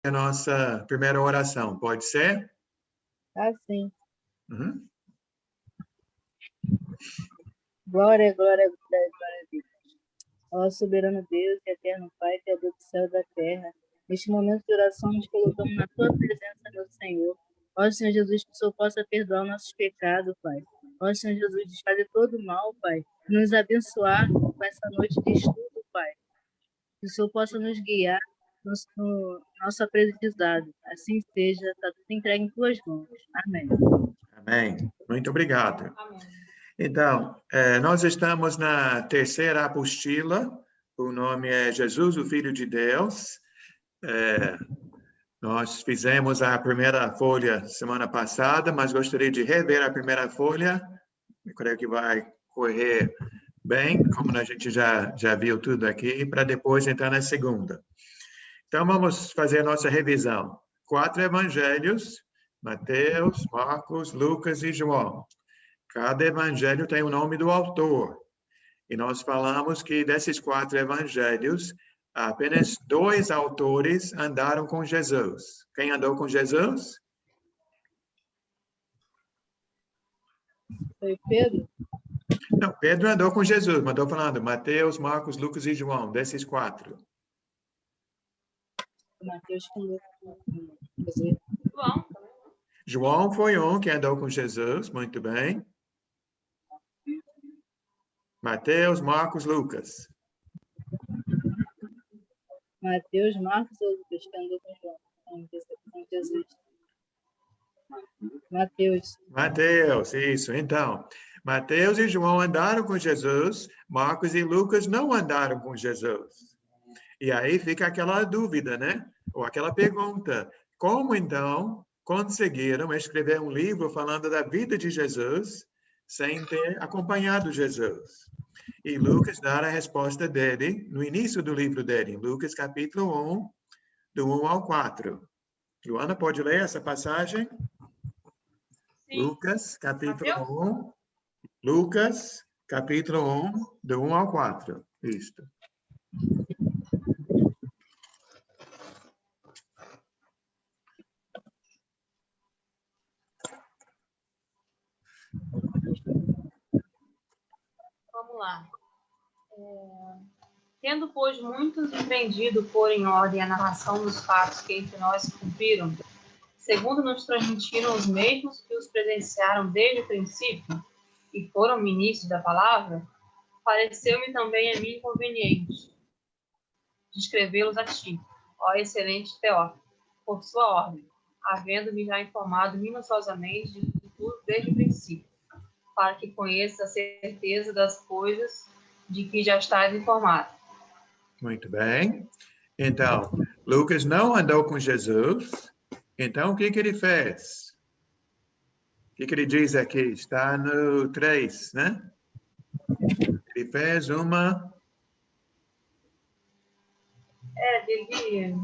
a nossa primeira oração, pode ser? Sim. Uhum. Glória, glória, glória, glória a Deus. Ó soberano Deus e eterno Pai, Criador do céu e da terra, neste momento de oração nos colocamos na tua presença, meu Senhor. Ó Senhor Jesus, que o Senhor possa perdoar nossos pecados, Pai. Ó Senhor Jesus, desfazer todo o mal, Pai. Nos abençoar com essa noite de estudo, Pai. Que o Senhor possa nos guiar no nosso aprendizado. Assim seja, está tudo entregue em tuas mãos. Amém. Amém. Muito obrigado. Amém. Então, nós estamos na terceira apostila, o nome é Jesus, o Filho de Deus. Nós fizemos a primeira folha semana passada, mas gostaria de rever a primeira folha. Eu creio que vai correr bem, como a gente já viu tudo aqui, para depois entrar na segunda. Então, vamos fazer a nossa revisão. 4 evangelhos, Mateus, Marcos, Lucas e João. Cada evangelho tem o nome do autor. E nós falamos que desses 4 evangelhos, apenas 2 autores andaram com Jesus. Quem andou com Jesus? Foi Pedro? Não, Pedro andou com Jesus, mas estou falando Mateus, Marcos, Lucas e João, desses 4. Mateus com João. João foi um que andou com Jesus, muito bem. Mateus, Marcos, Lucas. Mateus, Marcos ou Lucas, que andou com Jesus? Mateus, isso. Então, Mateus e João andaram com Jesus, Marcos e Lucas não andaram com Jesus. E aí fica aquela dúvida, né? Ou aquela pergunta: como então conseguiram escrever um livro falando da vida de Jesus sem ter acompanhado Jesus? E Lucas dá a resposta dele no início do livro dele, em Lucas capítulo 1, do 1 ao 4. Joana, pode ler essa passagem? Sim. Lucas, capítulo 1. Lucas, capítulo 1, do 1 ao 4. Isto. Vamos lá. Tendo, pois, muitos empreendido pôr em ordem a narração dos fatos que entre nós se cumpriram, segundo nos transmitiram os mesmos que os presenciaram desde o princípio e foram ministros da palavra, pareceu-me também a mim conveniente descrevê-los a ti, ó excelente Teófilo, por sua ordem, havendo-me já informado minuciosamente de tudo desde o princípio, para que conheça a certeza das coisas de que já estás informado. Muito bem. Então, Lucas não andou com Jesus. Então, o que ele fez? O que ele diz aqui? Está no 3, né? Ele fez uma... Dele...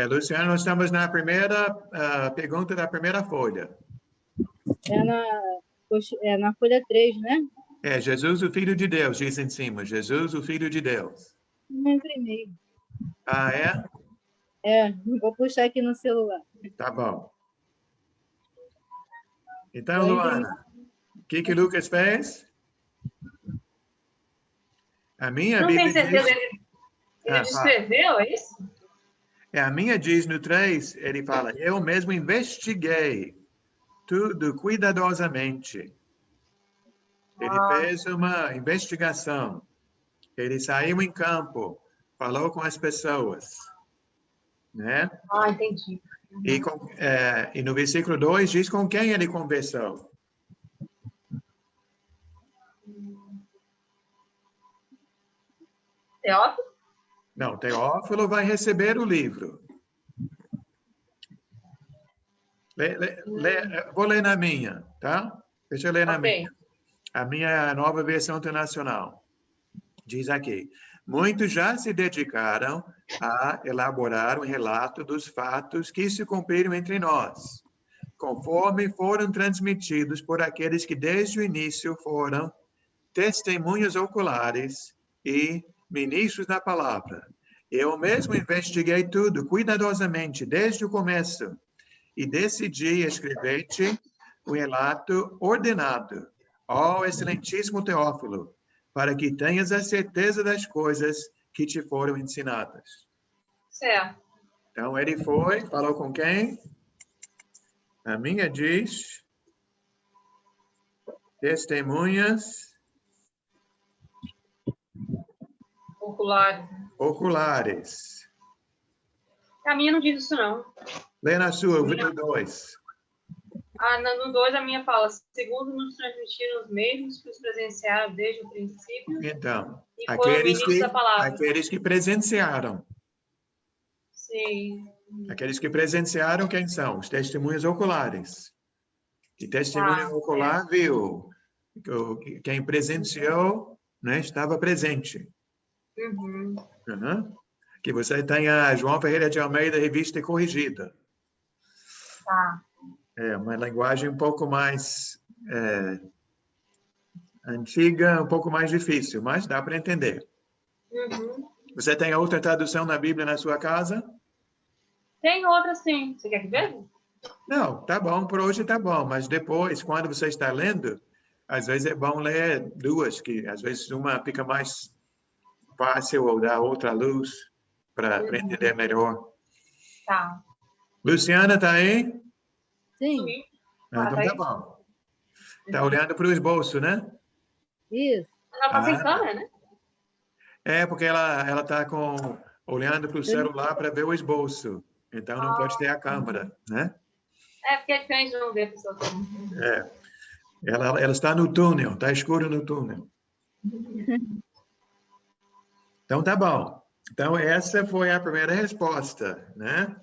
Luciano, nós estamos na primeira pergunta da primeira folha. É na folha 3, né? Jesus, o Filho de Deus, diz em cima. Jesus, o Filho de Deus. Não imprimi. Ah, é? Vou puxar aqui no celular. Tá bom. Então, Luana, o que Lucas fez? A minha Não Bíblia tem certeza, diz... ele descreveu, é isso? A minha diz no 3, ele fala, eu mesmo investiguei tudo cuidadosamente. Ele fez uma investigação. Ele saiu em campo, falou com as pessoas. Né? Entendi. E no versículo 2 diz com quem ele conversou. Teófilo? Não, Teófilo vai receber o livro. Vou ler na minha, tá? Deixa eu ler na minha. A minha nova versão internacional. Diz aqui. Muitos já se dedicaram a elaborar um relato dos fatos que se cumpriram entre nós, conforme foram transmitidos por aqueles que desde o início foram testemunhas oculares e ministros da palavra. Eu mesmo investiguei tudo cuidadosamente desde o começo e decidi escrever-te o relato ordenado, ó excelentíssimo Teófilo, para que tenhas a certeza das coisas que te foram ensinadas. Certo. Então, ele foi, falou com quem? A minha diz, testemunhas oculares. A minha não diz isso, não. Lê na sua, o 2. No 2, a minha fala, segundo nos transmitiram os mesmos que os presenciaram desde o princípio. Então, e foram ministros da palavra. aqueles que presenciaram. Sim. Aqueles que presenciaram, quem são? Os testemunhos oculares. E testemunho ocular viu. Quem presenciou, né, estava presente. Uhum. Que você tenha João Ferreira de Almeida, revista corrigida. Tá. É uma linguagem um pouco mais antiga, um pouco mais difícil, mas dá para entender. Uhum. Você tem outra tradução na Bíblia na sua casa? Tem outra, sim. Você quer que veja? Não, tá bom, por hoje tá bom, mas depois, quando você está lendo, às vezes é bom ler duas, que às vezes uma fica mais fácil ou dá outra luz para entender melhor. Tá. Luciana, tá aí? Sim. Então tá bom. Tá olhando para o esboço, né? Isso. Ela tá sem câmera, né? É, porque ela tá olhando para o celular para ver o esboço. Então não pode ter a câmera, né? É, porque é diferente de não ver a pessoa. Ela está no túnel, está escuro no túnel. Então tá bom. Então essa foi a primeira resposta, né?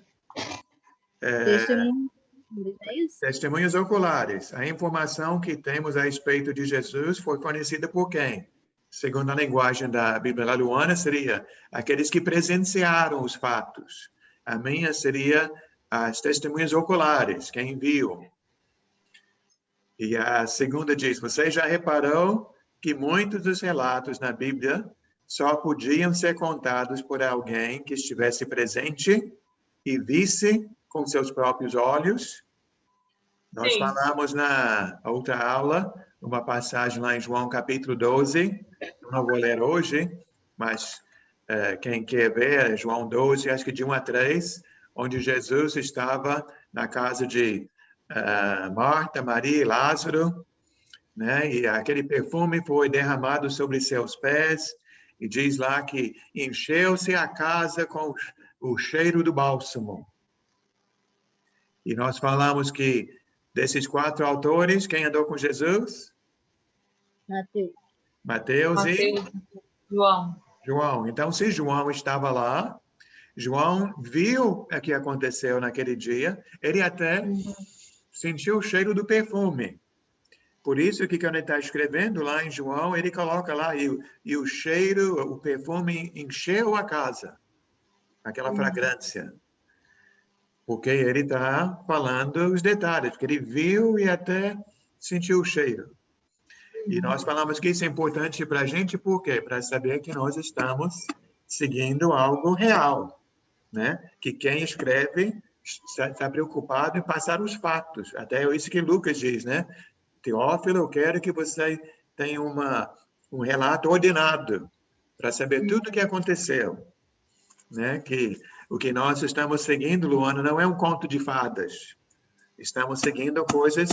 Testemunhos oculares. A informação que temos a respeito de Jesus foi fornecida por quem? Segundo a linguagem da Bíblia Laluana, seria aqueles que presenciaram os fatos. A minha seria as testemunhas oculares, quem viu. E a segunda diz, você já reparou que muitos dos relatos na Bíblia só podiam ser contados por alguém que estivesse presente e visse com seus próprios olhos? Nós falamos na outra aula, uma passagem lá em João capítulo 12, eu não vou ler hoje, mas quem quer ver, é João 12, acho que de 1 a 3, onde Jesus estava na casa de Marta, Maria e Lázaro, né? E aquele perfume foi derramado sobre seus pés, e diz lá que encheu-se a casa com o cheiro do bálsamo. E nós falamos que desses 4 autores, quem andou com Jesus? Mateus e João. Então, se João estava lá, João viu o que aconteceu naquele dia, ele até sentiu o cheiro do perfume. Por isso que quando ele está escrevendo lá em João, ele coloca lá, e o cheiro, o perfume encheu a casa, aquela fragrância. Porque ele está falando os detalhes, porque ele viu e até sentiu o cheiro. E nós falamos que isso é importante para a gente, por quê? Para saber que nós estamos seguindo algo real, né? Que quem escreve está preocupado em passar os fatos. Até é isso que Lucas diz, né? Teófilo, eu quero que você tenha um relato ordenado para saber tudo o que aconteceu, né? Que o que nós estamos seguindo, Luana, não é um conto de fadas. Estamos seguindo coisas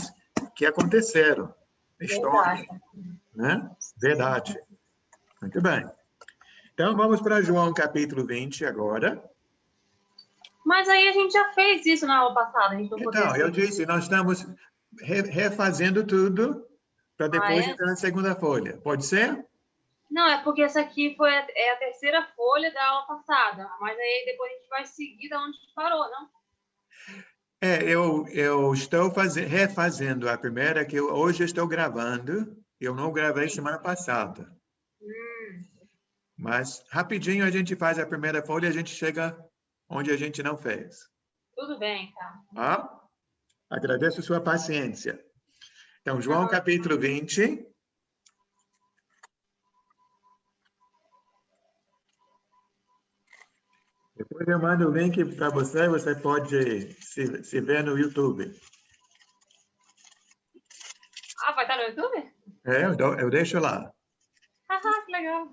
que aconteceram. História, né? Verdade. Muito bem. Então, vamos para João capítulo 20 agora. Mas aí a gente já fez isso na aula passada. A gente não então, eu disse, nós estamos refazendo tudo para depois entrar na segunda folha. Pode ser? Não, é porque essa aqui é a terceira folha da aula passada. Mas aí depois a gente vai seguir da onde a gente parou, não? Eu estou refazendo a primeira, que hoje estou gravando. Eu não gravei semana passada. Mas rapidinho a gente faz a primeira folha e a gente chega onde a gente não fez. Tudo bem, tá? Ah? Agradeço sua paciência. Então, João capítulo 20. Depois eu mando o link para você, você pode se ver no YouTube. Ah, vai estar no YouTube? Eu deixo lá. Haha, que legal.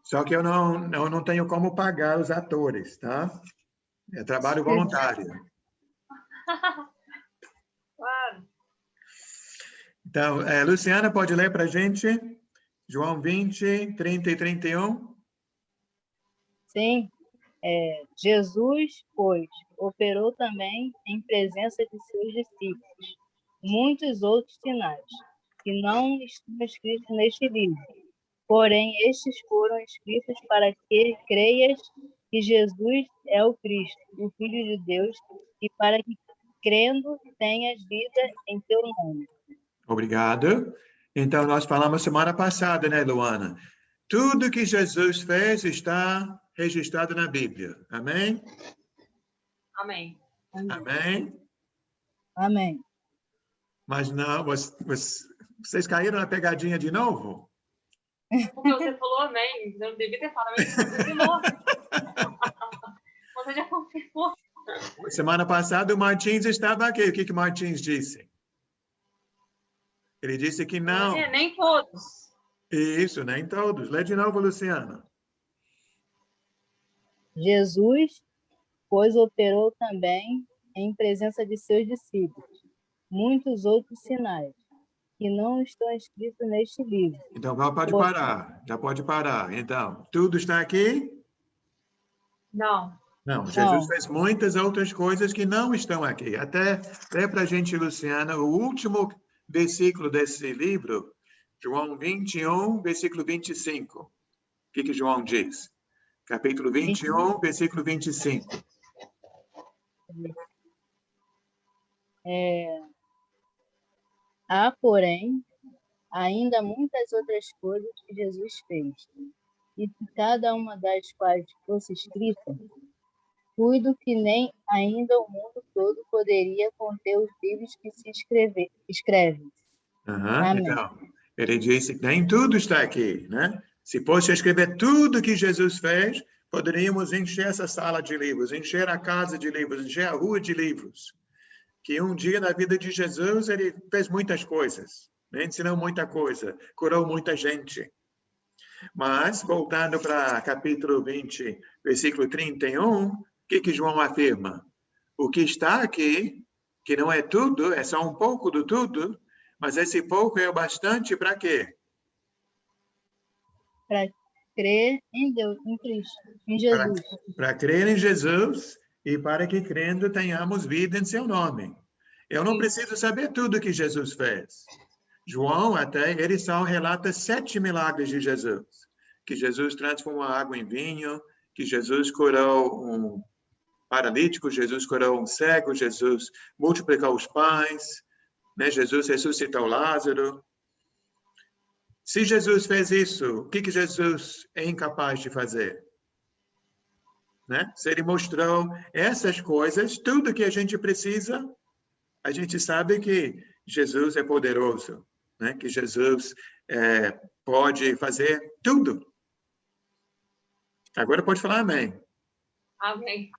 Só que eu não tenho como pagar os atores, tá? É trabalho voluntário. Claro. Então, Luciana, pode ler para a gente? João 20, 30 e 31. Sim. Jesus, pois, operou também em presença de seus discípulos muitos outros sinais, que não estão escritos neste livro. Porém, estes foram escritos para que creias que Jesus é o Cristo, o Filho de Deus, e para que, crendo, tenhas vida em teu nome. Obrigado. Então, nós falamos semana passada, né, Luana? Tudo que Jesus fez está registrado na Bíblia. Amém? Amém. Amém? Amém. Mas não, vocês caíram na pegadinha de novo? Porque você falou amém. Eu não devia ter falado amém. Você confirmou. Você já confirmou. Semana passada o Martins estava aqui. O que Martins disse? Ele disse que não. Nem todos. Isso, nem todos. Lê de novo, Luciana. Jesus, pois, operou também em presença de seus discípulos muitos outros sinais, que não estão escritos neste livro. Então, pode parar. Já pode parar. Então, tudo está aqui? Não. Não, Jesus fez muitas outras coisas que não estão aqui. Até lê para a gente, Luciana, o último versículo desse livro, João 21, versículo 25. O que João diz? Capítulo 21, versículo 25. Há, porém, ainda muitas outras coisas que Jesus fez, e se cada uma das quais fosse escrita, cuido que nem ainda o mundo todo poderia conter os livros que se escrevem. Amém. Então, ele disse que nem tudo está aqui, né? Se fosse escrever tudo que Jesus fez, poderíamos encher essa sala de livros, encher a casa de livros, encher a rua de livros. Que um dia na vida de Jesus ele fez muitas coisas, né? Ensinou muita coisa, curou muita gente. Mas, voltando para capítulo 20, versículo 31, o que João afirma? O que está aqui, que não é tudo, é só um pouco do tudo, mas esse pouco é o bastante para quê? Para crer em Deus, em Cristo, em Jesus. Para crer em Jesus e para que crendo tenhamos vida em seu nome. Eu não preciso saber tudo que Jesus fez. João até, ele só relata 7 milagres de Jesus. Que Jesus transformou a água em vinho, que Jesus curou um paralítico, Jesus curou um cego, Jesus multiplicou os pães, né? Jesus ressuscitou Lázaro. Se Jesus fez isso, o que Jesus é incapaz de fazer? Né? Se ele mostrou essas coisas, tudo que a gente precisa, a gente sabe que Jesus é poderoso, né? Que Jesus pode fazer tudo. Agora pode falar amém. Amém.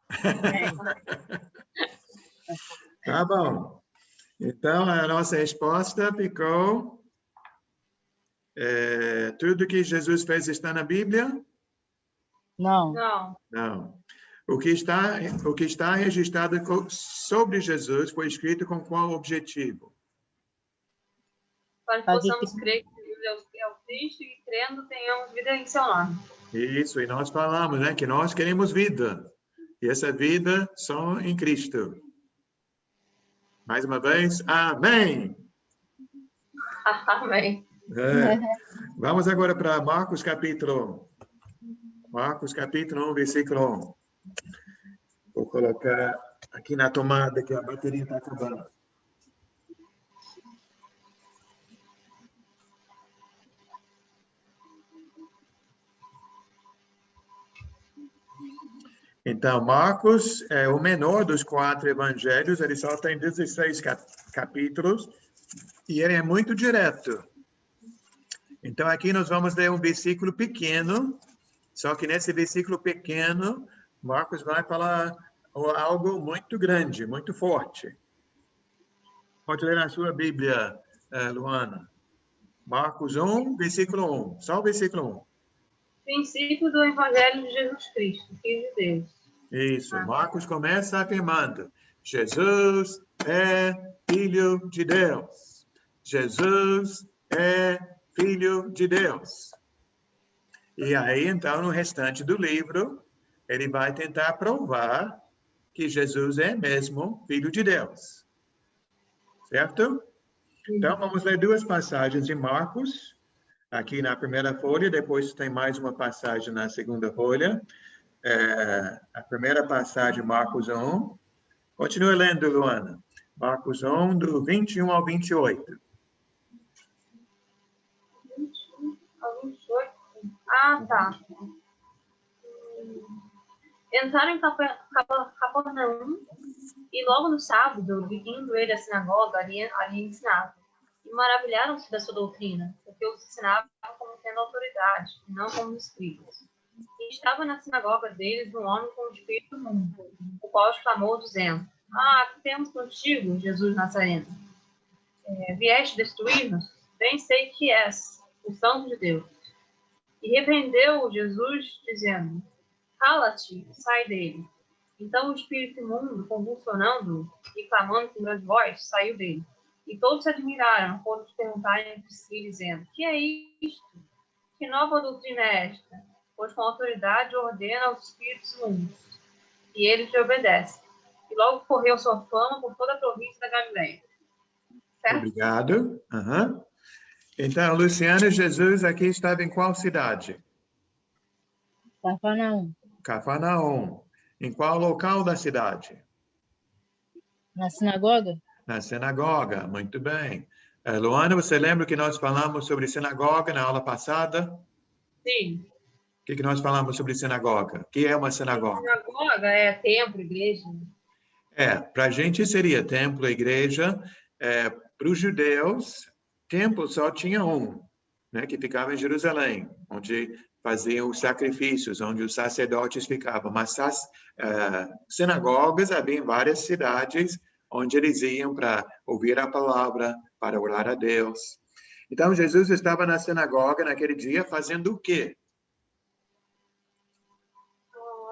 Tá bom. Então, a nossa resposta ficou... tudo que Jesus fez está na Bíblia? Não. Não. O que está registrado sobre Jesus foi escrito com qual objetivo? Para que possamos crer que Jesus é o Cristo e crendo tenhamos vida em seu nome. Isso, e nós falamos, né, que nós queremos vida. E essa vida só em Cristo. Mais uma vez, amém! Amém. Vamos agora para Marcos capítulo 1, versículo 1. Vou colocar aqui na tomada que a bateria está acabando. Então, Marcos é o menor dos 4 evangelhos, ele só tem 16 capítulos, e ele é muito direto. Então, aqui nós vamos ler um versículo pequeno, Só que nesse versículo pequeno, Marcos vai falar algo muito grande, muito forte. Pode ler na sua Bíblia, Luana. Marcos 1, versículo 1. Só o versículo 1. Princípio do Evangelho de Jesus Cristo, Filho de Deus. Isso. Marcos começa afirmando: Jesus é Filho de Deus. Jesus é Filho de Deus. E aí, então, no restante do livro, ele vai tentar provar que Jesus é mesmo Filho de Deus. Certo? Então, vamos ler duas passagens de Marcos, aqui na primeira folha, depois tem mais uma passagem na segunda folha. A primeira passagem, Marcos 1. Continue lendo, Luana. Marcos 1, do 21 ao 28. 21 ao 28? Ah, tá. Entraram em Capernaum e logo no sábado, vindo ele à sinagoga, ali ensinava. E maravilharam-se da sua doutrina, porque os ensinava como tendo autoridade, e não como escribas. E estava na sinagoga deles um homem com o espírito imundo, o qual exclamou, dizendo: Ah, que temos contigo, Jesus Nazareno? Vieste destruir-nos? Bem sei que és o Santo de Deus. E repreendeu Jesus, dizendo: Cala-te, sai dele. Então o espírito imundo, convulsionando e clamando com grande voz, saiu dele. E todos se admiraram quando se perguntarem entre si, dizendo: Que é isto? Que nova doutrina é esta? Pois com autoridade ordena aos espíritos imundos, e eles lhe obedecem. E logo correu sua fama por toda a província da Galileia. Certo? Obrigado. Uhum. Então, Luciana, Jesus aqui estava em qual cidade? Cafarnaum. Cafarnaum. Em qual local da cidade? Na sinagoga? Na sinagoga. Muito bem. Luana, você lembra que nós falamos sobre sinagoga na aula passada? Sim. O que nós falamos sobre sinagoga? O que é uma sinagoga? Sinagoga é templo, igreja. Para a gente seria templo, igreja. Para os judeus, templo só tinha um, né, que ficava em Jerusalém, onde faziam os sacrifícios, onde os sacerdotes ficavam. Mas sinagogas havia em várias cidades, onde eles iam para ouvir a palavra, para orar a Deus. Então, Jesus estava na sinagoga naquele dia fazendo o quê?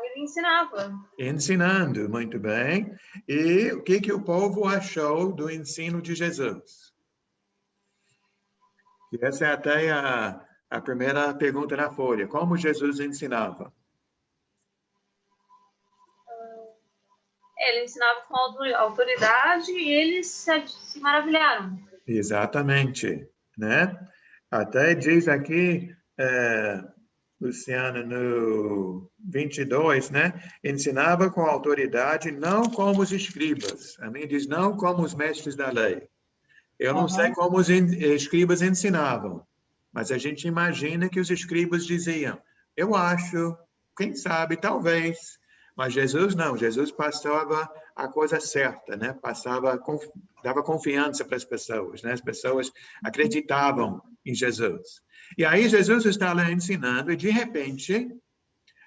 Ele ensinava. Ensinando, muito bem. E o que o povo achou do ensino de Jesus? E essa é até a primeira pergunta na folha. Como Jesus ensinava? Ele ensinava com autoridade e eles se maravilharam. Exatamente, né? Até diz aqui, Luciana, no 22, né? Ensinava com autoridade, não como os escribas. A mim diz, não como os mestres da lei. Eu não sei como os escribas ensinavam, mas a gente imagina que os escribas diziam, eu acho, quem sabe, talvez. Mas Jesus não, Jesus passava a coisa certa, né? Dava confiança para as pessoas, né? As pessoas acreditavam em Jesus. E aí Jesus está lá ensinando e de repente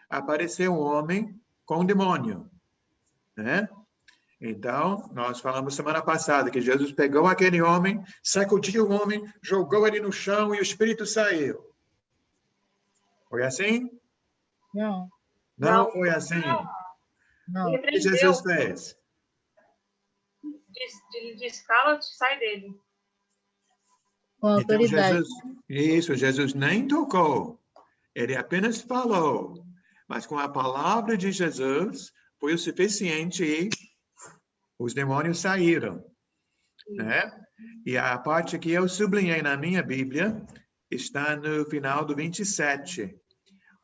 apareceu um homem com um demônio, né? Então, nós falamos semana passada que Jesus pegou aquele homem, sacudiu o homem, jogou ele no chão e o espírito saiu. Foi assim? Não. Não foi assim. Não. O que Jesus fez? Diz, cala-te, sai dele. Com autoridade. Então, Jesus nem tocou. Ele apenas falou. Mas com a palavra de Jesus, foi o suficiente e os demônios saíram. Né? E a parte que eu sublinhei na minha Bíblia está no final do 27,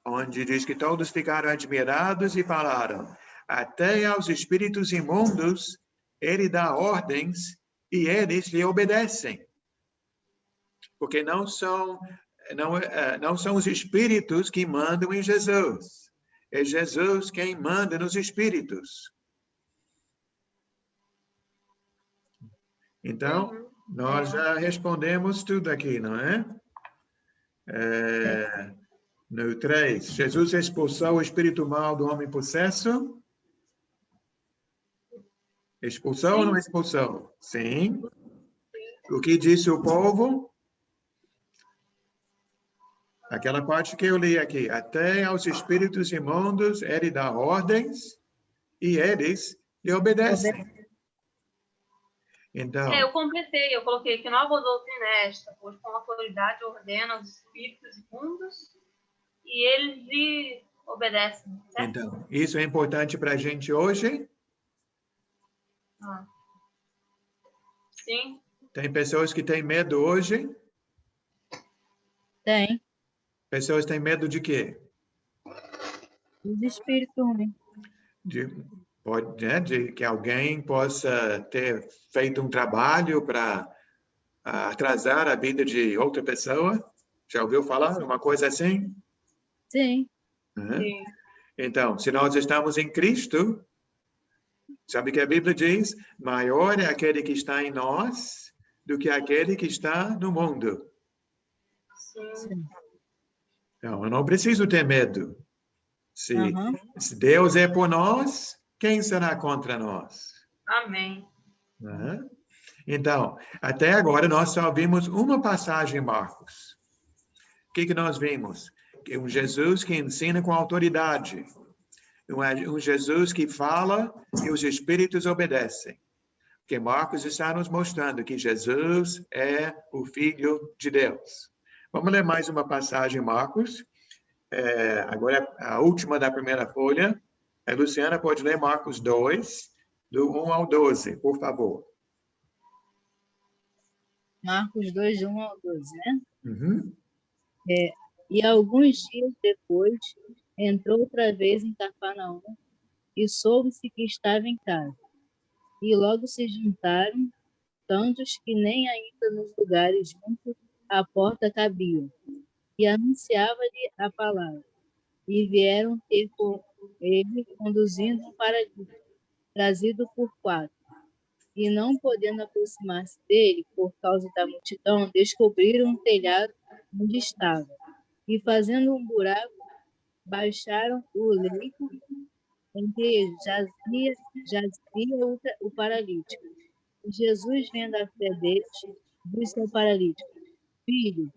onde diz que todos ficaram admirados e falaram, até aos espíritos imundos ele dá ordens e eles lhe obedecem. Porque não são os espíritos que mandam em Jesus. É Jesus quem manda nos espíritos. Então, nós já respondemos tudo aqui, não é? No 3, Jesus expulsou o espírito mal do homem possesso? Expulsou ou não expulsou? Sim. O que disse o povo? Aquela parte que eu li aqui. Até aos espíritos imundos ele dá ordens e eles lhe obedecem. Então, eu completei, eu coloquei que nova doutrina é esta, pois com autoridade ordena os espíritos imundos e eles lhe obedecem, certo? então, isso é importante para a gente hoje? Sim. Tem pessoas que têm medo hoje? Tem. Pessoas têm medo de quê? Os espíritos ruins. De que alguém possa ter feito um trabalho para atrasar a vida de outra pessoa? Já ouviu falar uma coisa assim? Sim. Sim. Então, se nós estamos em Cristo, sabe o que a Bíblia diz? Maior é aquele que está em nós do que aquele que está no mundo. Sim. Então, eu não preciso ter medo. Se Deus é por nós, quem será contra nós? Amém. Então, até agora nós só vimos uma passagem em Marcos. O que nós vimos? Que um Jesus que ensina com autoridade. Um Jesus que fala e os espíritos obedecem. Porque Marcos está nos mostrando que Jesus é o Filho de Deus. Vamos ler mais uma passagem em Marcos. Agora, a última da primeira folha. A Luciana pode ler Marcos 2, do 1 ao 12, por favor. Marcos 2, de 1 ao 12, né? Uhum. E alguns dias depois, entrou outra vez em Cafarnaum e soube-se que estava em casa. E logo se juntaram tantos que nem ainda nos lugares junto à porta cabiam. E anunciava-lhe a palavra. E vieram ter com ele, conduzindo um paralítico, trazido por 4. E não podendo aproximar-se dele, por causa da multidão, descobriram um telhado onde estava. E fazendo um buraco, baixaram o leito em que jazia o paralítico. E Jesus, vendo a fé deles, disse ao paralítico: Filho,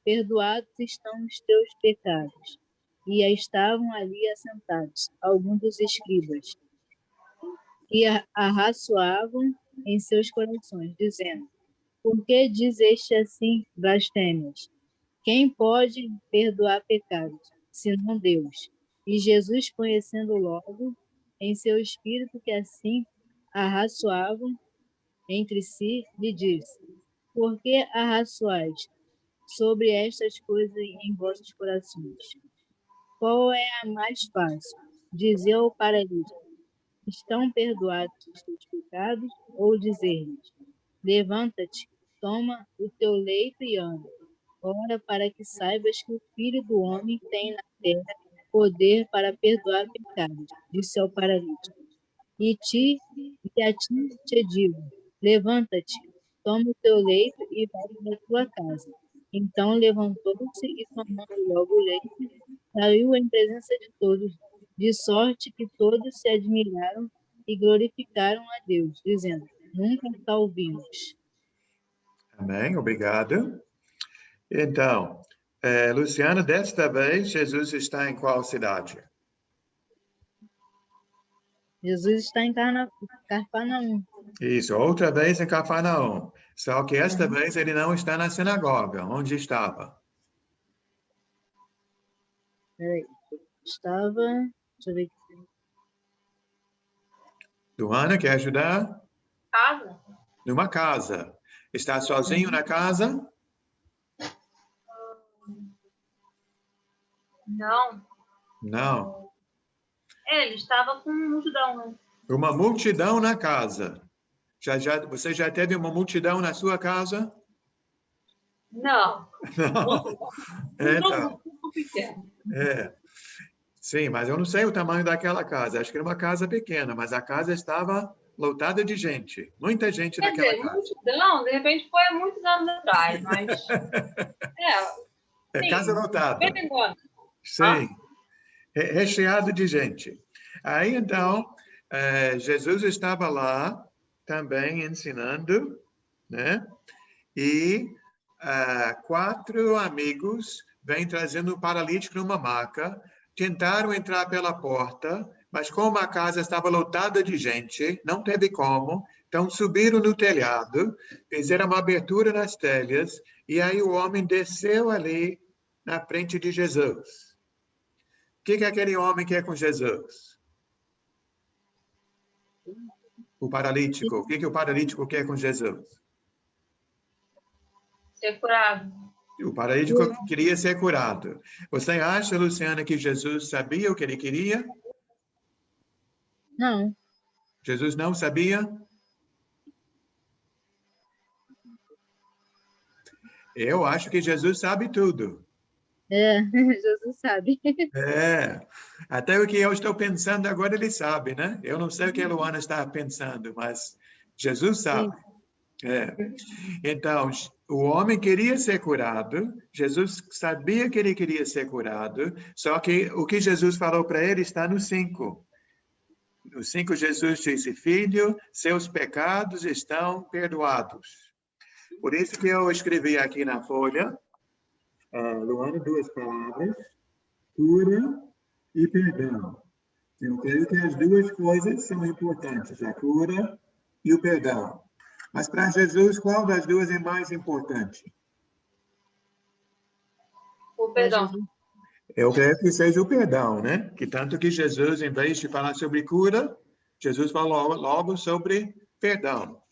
perdoados estão os teus pecados. E estavam ali assentados alguns dos escribas, e arrazoavam em seus corações, dizendo: Por que diz este assim blasfêmias? Quem pode perdoar pecados, senão Deus? E Jesus, conhecendo logo em seu espírito que assim arrazoavam entre si, lhe disse: Por que arrazoais sobre estas coisas em vossos corações? Qual é a mais fácil? Dizer ao paralítico: Estão perdoados os teus pecados? Ou dizer-lhes: Levanta-te, toma o teu leito e anda. Ora, para que saibas que o Filho do Homem tem na terra poder para perdoar pecados, disse ao paralítico. E a ti te digo: Levanta-te, toma o teu leito e vai para a tua casa. Então levantou-se e, tomando logo o leito, saiu em presença de todos, de sorte que todos se admiraram e glorificaram a Deus, dizendo: Nunca tal vimos. Amém, obrigado. Então, Luciana, desta vez, Jesus está em qual cidade? Jesus está em Cafarnaum. Isso, outra vez em Cafarnaum. Só que esta vez ele não está na sinagoga. Onde estava? Estava, deixa eu ver aqui. Luana, quer ajudar? Casa? Numa casa. Está sozinho na casa? Não. Não. Ele estava com multidão, né? Uma multidão na casa. Você já teve uma multidão na sua casa? Não. Não. Então, Pequeno. Sim, mas eu não sei o tamanho daquela casa. Acho que era uma casa pequena, mas a casa estava lotada de gente. Muita gente naquela casa. Multidão, de repente foi há muitos anos atrás, mas... É casa lotada. Ah. Sim, recheado de gente. Aí, então, Jesus estava lá também ensinando, né? E 4 amigos vêm trazendo um paralítico numa maca, tentaram entrar pela porta, mas como a casa estava lotada de gente, não teve como, então subiram no telhado, fizeram uma abertura nas telhas, e aí o homem desceu ali na frente de Jesus. O que aquele homem quer com Jesus? O paralítico. O que o paralítico quer com Jesus? Ser curado. O paralítico queria ser curado. Você acha, Luciana, que Jesus sabia o que ele queria? Não. Jesus não sabia? Eu acho que Jesus sabe tudo. Jesus sabe. Até o que eu estou pensando agora ele sabe, né? Eu não sei o que a Luana está pensando, mas Jesus sabe. Então, o homem queria ser curado, Jesus sabia que ele queria ser curado, só que o que Jesus falou para ele está no 5. No 5, Jesus disse, filho, seus pecados estão perdoados. Por isso que eu escrevi aqui na folha, Luana, 2 palavras, cura e perdão. Eu creio que as 2 coisas são importantes, a cura e o perdão. Mas para Jesus, qual das 2 é mais importante? O perdão. Eu creio que seja o perdão, né? Que tanto que Jesus, em vez de falar sobre cura, Jesus falou logo sobre perdão.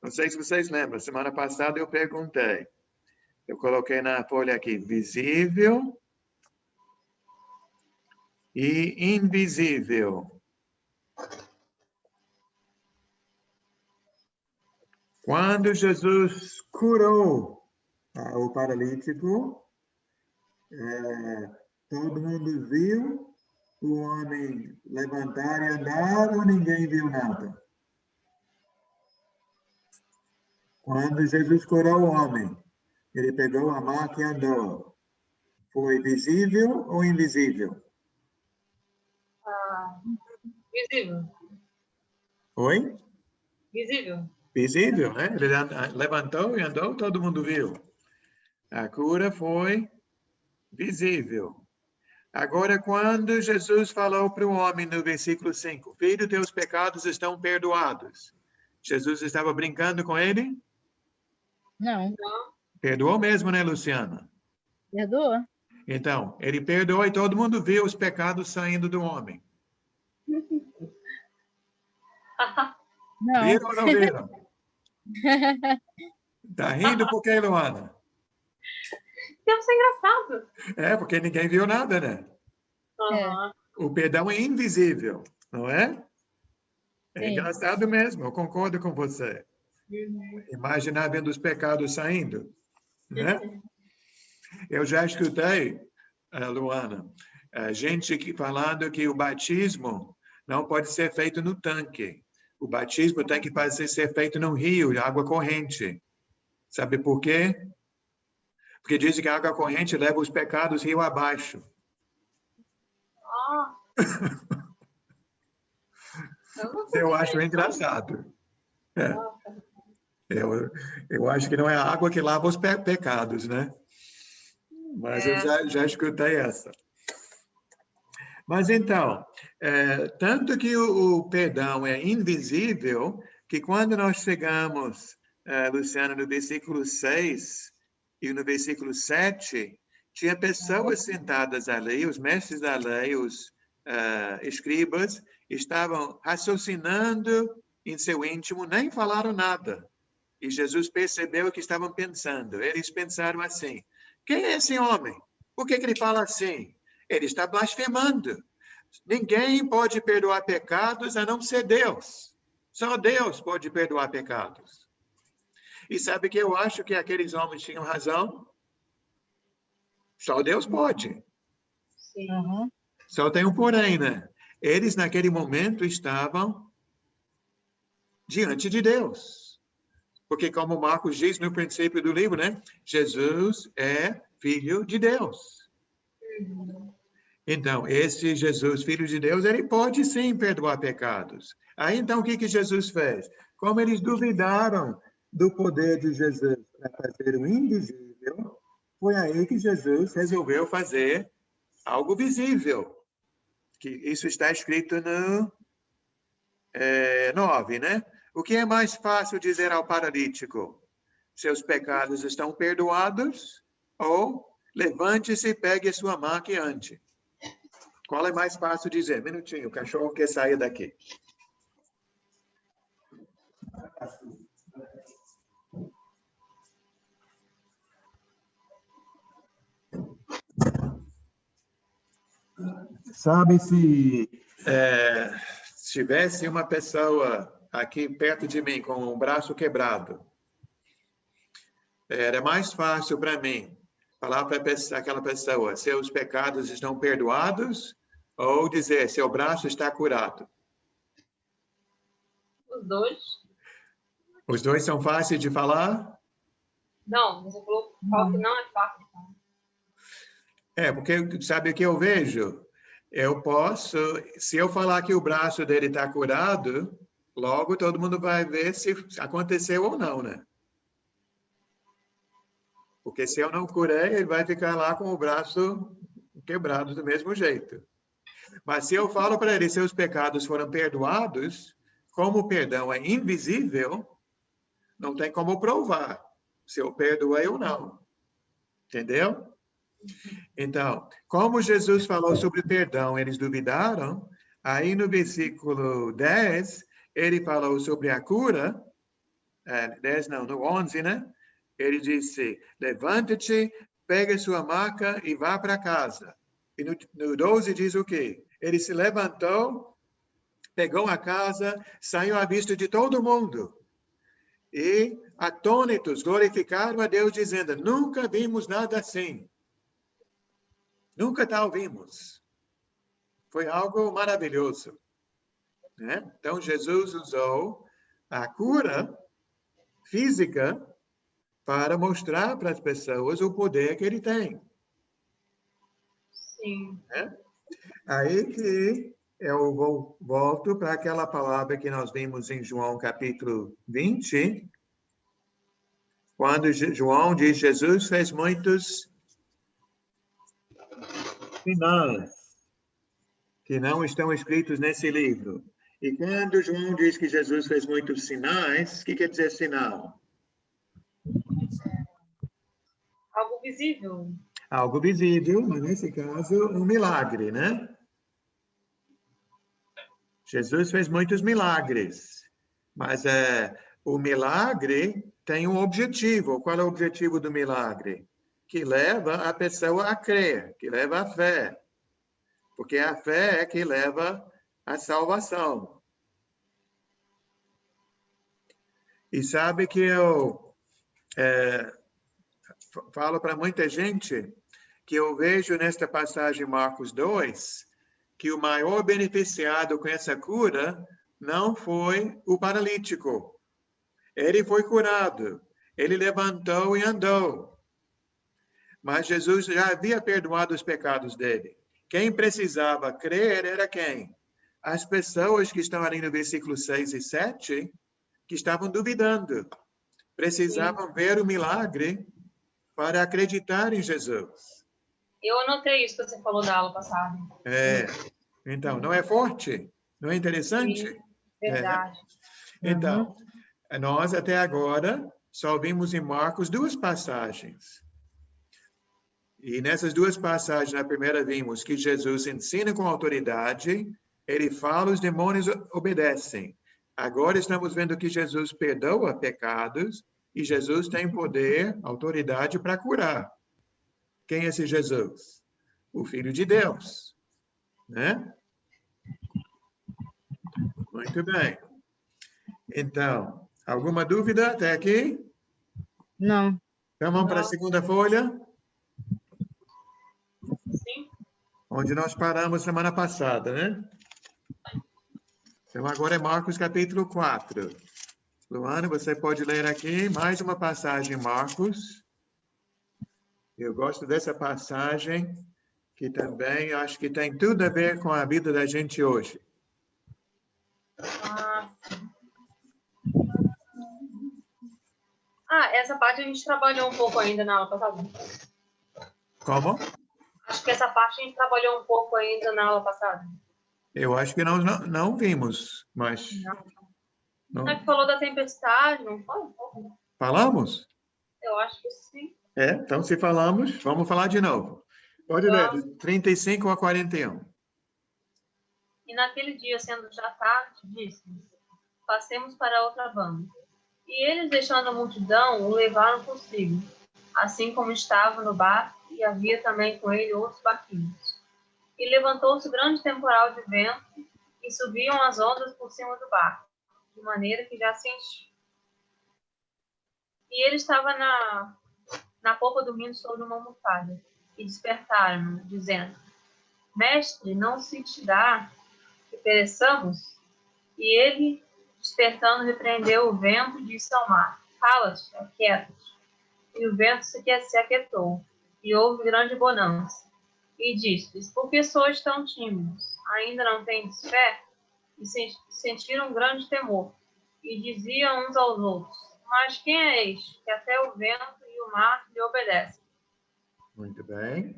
Não sei se vocês lembram, semana passada eu perguntei. Eu coloquei na folha aqui, visível e invisível. Quando Jesus curou o paralítico, todo mundo viu o homem levantar e andar ou ninguém viu nada? Quando Jesus curou o homem, ele pegou a maca e andou. Foi visível ou invisível? Visível. Oi? Visível. Visível, né? Ele levantou e andou, todo mundo viu. A cura foi visível. Agora, quando Jesus falou para o homem no versículo 5, filho, teus pecados estão perdoados. Jesus estava brincando com ele? Não. Perdoou mesmo, né, Luciana? Perdoa? Então, ele perdoou e todo mundo viu os pecados saindo do homem. Não. Viram ou não viram? Tá rindo por quê, Luana? Deve ser engraçado. Porque ninguém viu nada, né? O perdão é invisível, não é? É engraçado mesmo, eu concordo com você. Imaginar vendo os pecados saindo, né? Eu já escutei, Luana, gente falando que o batismo não pode ser feito no tanque. O batismo tem que ser feito no rio, de água corrente. Sabe por quê? Porque dizem que a água corrente leva os pecados rio abaixo. Eu acho engraçado. Eu acho que não é a água que lava os pecados, né? Mas eu já escutei essa. Mas então, tanto que o perdão é invisível, que quando nós chegamos, Luciana, no versículo 6 e no versículo 7, tinha pessoas sentadas ali, os mestres da lei, os escribas, estavam raciocinando em seu íntimo, nem falaram nada. E Jesus percebeu o que estavam pensando. Eles pensaram assim, quem é esse homem? Por que ele fala assim? Ele está blasfemando. Ninguém pode perdoar pecados a não ser Deus. Só Deus pode perdoar pecados. E sabe que eu acho que aqueles homens tinham razão? Só Deus pode. Sim. Só tem um porém, né? Eles, naquele momento, estavam diante de Deus. Porque, como Marcos diz no princípio do livro, né? Jesus é Filho de Deus. Então, esse Jesus, Filho de Deus, ele pode sim perdoar pecados. Aí, então, o que Jesus fez? Como eles duvidaram do poder de Jesus para fazer o invisível, foi aí que Jesus resolveu fazer algo visível. Que isso está escrito no 9, né? O que é mais fácil dizer ao paralítico? Seus pecados estão perdoados? Ou levante-se e pegue a sua maca e ande? Qual é mais fácil dizer? Minutinho, o cachorro quer sair daqui. Sabe se tivesse uma pessoa aqui perto de mim com o braço quebrado, era mais fácil para mim falar para aquela pessoa, seus pecados estão perdoados, ou dizer, seu braço está curado? Os dois. Os dois são fáceis de falar? Não, você falou que não é fácil de falar. Porque sabe o que eu vejo? Eu posso, se eu falar que o braço dele está curado, logo todo mundo vai ver se aconteceu ou não, né? Porque se eu não curei, ele vai ficar lá com o braço quebrado do mesmo jeito. Mas se eu falo para ele, seus pecados foram perdoados, como o perdão é invisível, não tem como provar se eu perdoei ou não. Entendeu? Então, como Jesus falou sobre perdão, eles duvidaram. Aí no versículo 10, ele falou sobre a cura. 10 não, no 11, né? Ele disse, levante-te, pegue sua maca e vá para casa. E no 12 diz o quê? Ele se levantou, pegou a casa, saiu à vista de todo mundo. E, atônitos, glorificaram a Deus, dizendo, nunca vimos nada assim. Nunca tal vimos. Foi algo maravilhoso. Né? Então, Jesus usou a cura física para mostrar para as pessoas o poder que ele tem. Sim. Né? Aí que eu volto para aquela palavra que nós vimos em João capítulo 20, quando João diz, Jesus fez muitos sinais que não estão escritos nesse livro. E quando João diz que Jesus fez muitos sinais, o que quer dizer sinal? Algo visível. Algo visível, mas nesse caso, um milagre, né? Jesus fez muitos milagres, mas o milagre tem um objetivo. Qual é o objetivo do milagre? Que leva a pessoa a crer, que leva a fé. Porque a fé é que leva à salvação. E sabe que eu falo para muita gente que eu vejo nesta passagem Marcos 2, que o maior beneficiado com essa cura não foi o paralítico. Ele foi curado. Ele levantou e andou. Mas Jesus já havia perdoado os pecados dele. Quem precisava crer era quem? As pessoas que estão ali no versículo 6 e 7, que estavam duvidando. Precisavam ver o milagre para acreditar em Jesus. Eu anotei isso que você falou da aula passada. Então, não é forte? Não é interessante? Sim, verdade. Então, nós até agora só vimos em Marcos 2 passagens. E nessas 2 passagens, na primeira vimos que Jesus ensina com autoridade, ele fala, os demônios obedecem. Agora estamos vendo que Jesus perdoa pecados e Jesus tem poder, autoridade para curar. Quem é esse Jesus? O Filho de Deus, né? Muito bem. Então, alguma dúvida até aqui? Não. Então, vamos para a segunda folha? Sim. Onde nós paramos semana passada, né? Então, agora é Marcos capítulo 4. Luana, você pode ler aqui mais uma passagem em Marcos. Eu gosto dessa passagem, que também acho que tem tudo a ver com a vida da gente hoje. Essa parte a gente trabalhou um pouco ainda na aula passada. Como? Acho que essa parte a gente trabalhou um pouco ainda na aula passada. Eu acho que nós não vimos, mas... Não. É que falou da tempestade, não foi? Falamos? Eu acho que sim. Então se falamos, vamos falar de novo. Pode ler, 35 a 41. E naquele dia, sendo já tarde, disse-lhes: passemos para outra banda. E eles, deixando a multidão, o levaram consigo, assim como estava no barco, e havia também com ele outros barquinhos. E levantou-se grande temporal de vento, e subiam as ondas por cima do barco, de maneira que já se enchia. E ele estava na popa dormindo sobre uma almofada, e despertaram-no, dizendo: Mestre, não se te dá que pereçamos? E ele, despertando, repreendeu o vento e disse ao mar: Cala-te, aquieta-te. E o vento se aquietou, e houve grande bonança. E disse-lhes: Por que sois tão tímidos? Ainda não tendes fé? E sentiram um grande temor. E diziam uns aos outros: Mas quem é este, que até o vento e o mar lhe obedecem? Muito bem.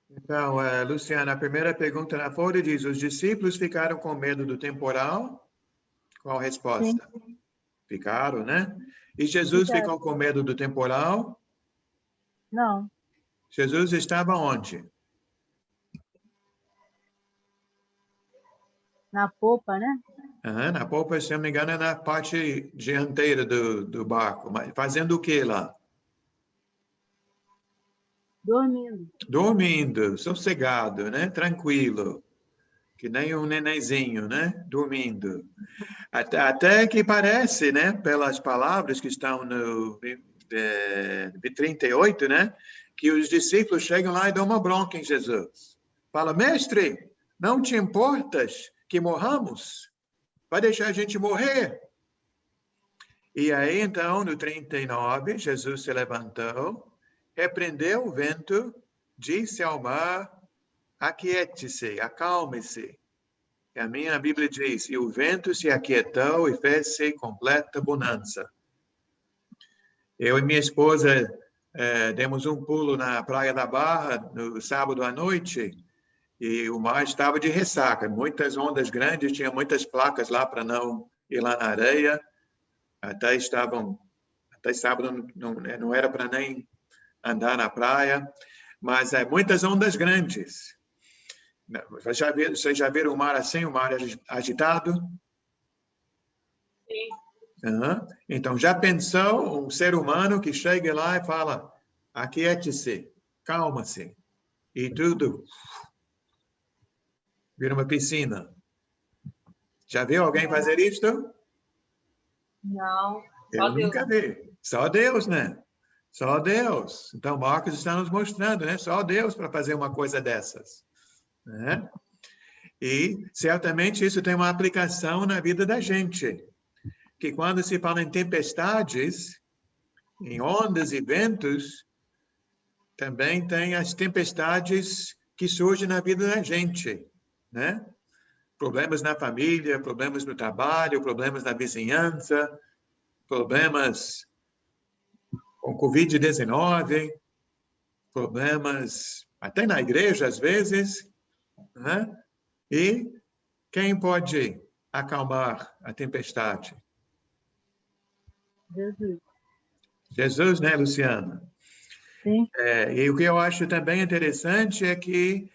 Então, Luciana, a primeira pergunta na folha diz: os discípulos ficaram com medo do temporal? Qual a resposta? Sim. Ficaram, né? E Jesus ficou com medo do temporal? Não. Jesus estava onde? Na popa, né? Na popa, se não me engano, é na parte dianteira do barco. Mas fazendo o que lá? Dormindo. Dormindo, sossegado, né? Tranquilo. Que nem um nenenzinho, né? Dormindo. Até que parece, né? Pelas palavras que estão no 38, né? Que os discípulos chegam lá e dão uma bronca em Jesus. Fala, mestre, não te importas que morramos? Vai deixar a gente morrer? E aí, então, no 39, Jesus se levantou, repreendeu o vento, disse ao mar, aquiete-se, acalme-se. A minha Bíblia diz, e o vento se aquietou e fez-se completa bonança. Eu e minha esposa demos um pulo na Praia da Barra no sábado à noite e o mar estava de ressaca. Muitas ondas grandes, tinha muitas placas lá para não ir lá na areia. Até sábado não era para nem andar na praia, mas muitas ondas grandes. Vocês já viram o mar assim, o mar agitado? Sim. Então, já pensou um ser humano que chega lá e fala, aquiete-se, calma-se, e tudo vira uma piscina. Já viu alguém fazer isto? Não, só Eu Deus. nunca vi. Só Deus, né? Só Deus. Então, Marcos está nos mostrando, né? Só Deus para fazer uma coisa dessas. Né? E, certamente, isso tem uma aplicação na vida da gente. Que quando se fala em tempestades, em ondas e ventos, também tem as tempestades que surgem na vida da gente, né? Problemas na família, problemas no trabalho, problemas na vizinhança, problemas com Covid-19, problemas até na igreja, às vezes, né? E quem pode acalmar a tempestade? Jesus. Jesus, né, Luciana? Sim. E o que eu acho também interessante é que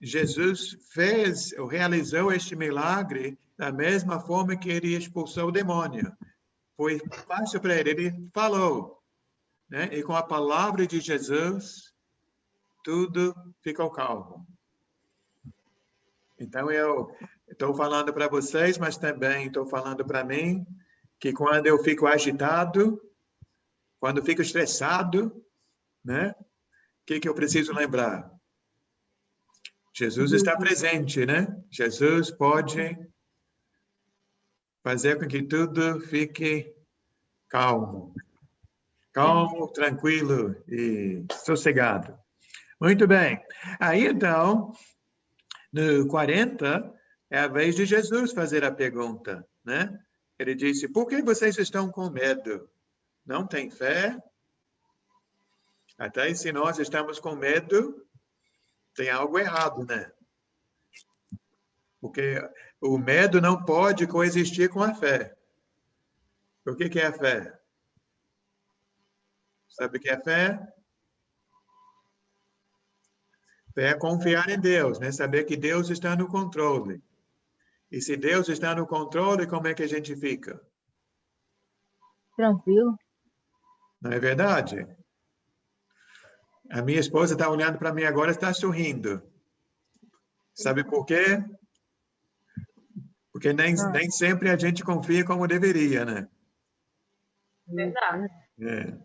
Jesus fez ou realizou este milagre da mesma forma que ele expulsou o demônio. Foi fácil para ele, ele falou, né? E com a palavra de Jesus, tudo ficou calmo. Então, eu estou falando para vocês, mas também estou falando para mim, que quando eu fico agitado, quando eu fico estressado, né? O que eu preciso lembrar? Jesus está presente, né? Jesus pode fazer com que tudo fique calmo. calmo, tranquilo e sossegado. Muito bem. Aí, então, no 40, é a vez de Jesus fazer a pergunta, né? Ele disse, por que vocês estão com medo? Não tem fé? Até se nós estamos com medo, tem algo errado, né? Porque o medo não pode coexistir com a fé. O que é a fé? Sabe o que é fé? Fé é confiar em Deus, né? Saber que Deus está no controle. E se Deus está no controle, como é que a gente fica? Tranquilo. Não é verdade? A minha esposa está olhando para mim agora e está sorrindo. Sabe por quê? Porque nem sempre a gente confia como deveria, né? Verdade. É.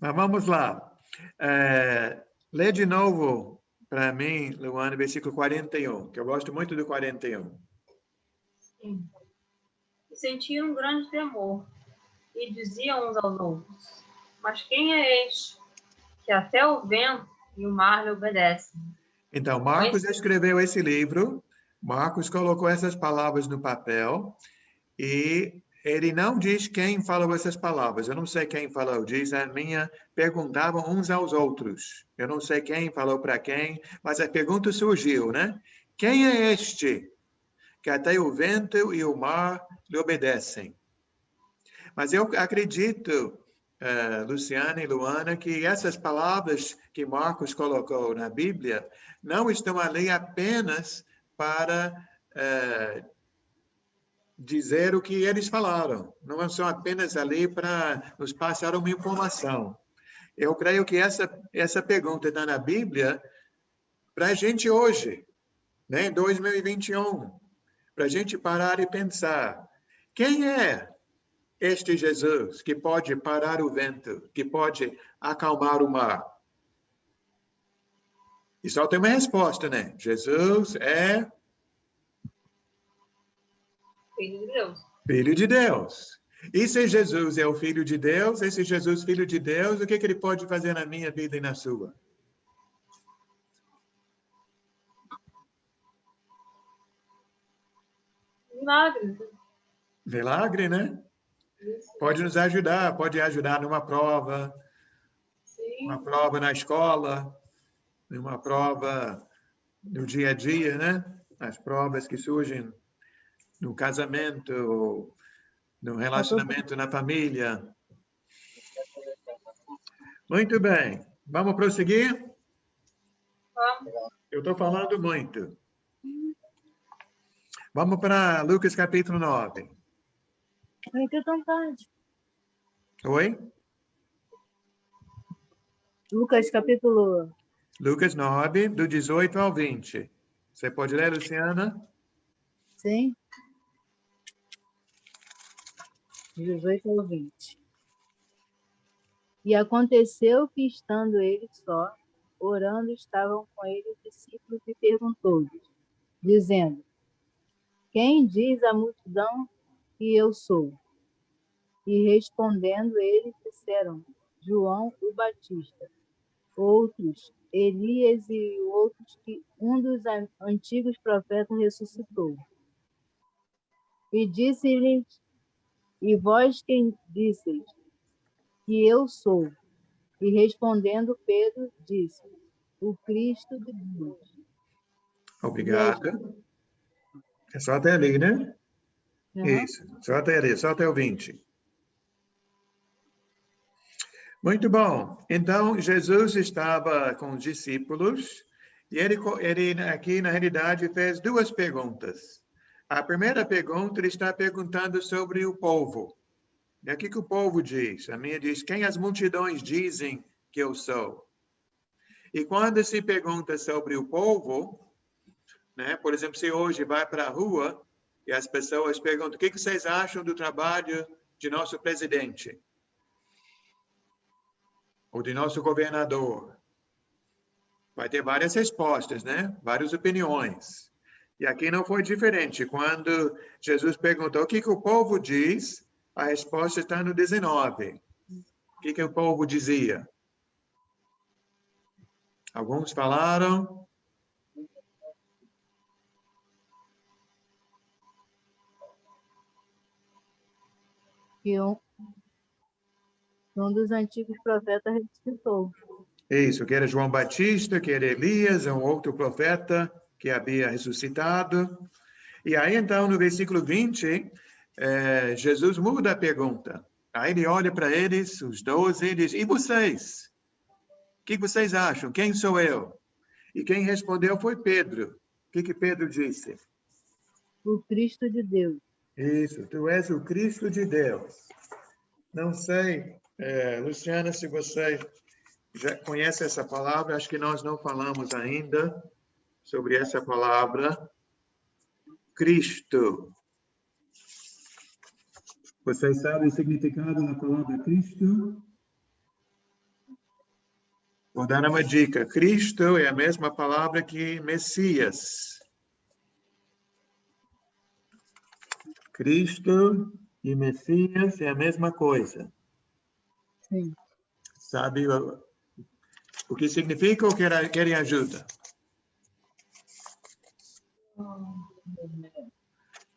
Mas vamos lá. Lê de novo para mim, Luana, versículo 41, que eu gosto muito do 41. Sim. E sentiram um grande temor, e diziam uns aos outros, mas quem é este, que até o vento e o mar lhe obedecem? Então, Marcos escreveu esse livro, Marcos colocou essas palavras no papel, e ele não diz quem falou essas palavras. Eu não sei quem falou. Diz a minha, perguntavam uns aos outros. Eu não sei quem falou para quem, mas a pergunta surgiu, né? Quem é este que até o vento e o mar lhe obedecem? Mas eu acredito, Luciana e Luana, que essas palavras que Marcos colocou na Bíblia não estão ali apenas para dizer o que eles falaram. Não são apenas ali para nos passar uma informação. Eu creio que essa pergunta está na Bíblia para a gente hoje, né, em 2021, para a gente parar e pensar, quem é este Jesus que pode parar o vento, que pode acalmar o mar? E só tem uma resposta, né? Jesus é Filho de Deus. Filho de Deus. E se Jesus é o Filho de Deus, esse Jesus, Filho de Deus, o que ele pode fazer na minha vida e na sua? Milagre. Milagre, né? Isso. Pode nos ajudar, pode ajudar numa prova, Sim. uma prova na escola, numa prova no dia a dia, né? As provas que surgem no casamento, no relacionamento na família. Muito bem. Vamos prosseguir? Vamos. Eu estou falando muito. Vamos para Lucas capítulo 9. Por que tão tarde? Oi? Lucas, capítulo... Lucas 9, do 18 ao 20. Você pode ler, Luciana? Sim. 18 ao 20. E aconteceu que, estando ele só, orando, estavam com ele os discípulos e perguntou-lhes, dizendo, quem diz a multidão que eu sou? E respondendo eles disseram, João o Batista. Outros, Elias e outros que um dos antigos profetas ressuscitou. E disse-lhes, e vós quem disseis que eu sou? E respondendo Pedro, disse, o Cristo de Deus. Obrigado. É só até ali, né? Uhum. Isso, só até ali, só até o 20. Muito bom. Então, Jesus estava com os discípulos e ele aqui, na realidade, fez duas perguntas. A primeira pergunta, ele está perguntando sobre o povo. E o que o povo diz? A minha diz, quem as multidões dizem que eu sou? E quando se pergunta sobre o povo, né, por exemplo, se hoje vai para a rua e as pessoas perguntam, o que vocês acham do trabalho de nosso presidente? Ou de nosso governador? Vai ter várias respostas, né? Várias opiniões. E aqui não foi diferente. Quando Jesus perguntou o que o povo diz, a resposta está no 19. O que o povo dizia? Alguns falaram... Que um dos antigos profetas ressuscitou. Isso, que era João Batista, que era Elias, um outro profeta que havia ressuscitado. E aí, então, no versículo 20, Jesus muda a pergunta. Aí ele olha para eles, os 12, e diz, e vocês? O que vocês acham? Quem sou eu? E quem respondeu foi Pedro. O que Pedro disse? O Cristo de Deus. Isso, tu és o Cristo de Deus. Não sei, Luciana, se você já conhece essa palavra, acho que nós não falamos ainda sobre essa palavra, Cristo. Vocês sabem o significado da palavra Cristo? Vou dar uma dica. Cristo é a mesma palavra que Messias. Cristo e Messias é a mesma coisa. Sim. Sabe o que significa ou querem ajuda?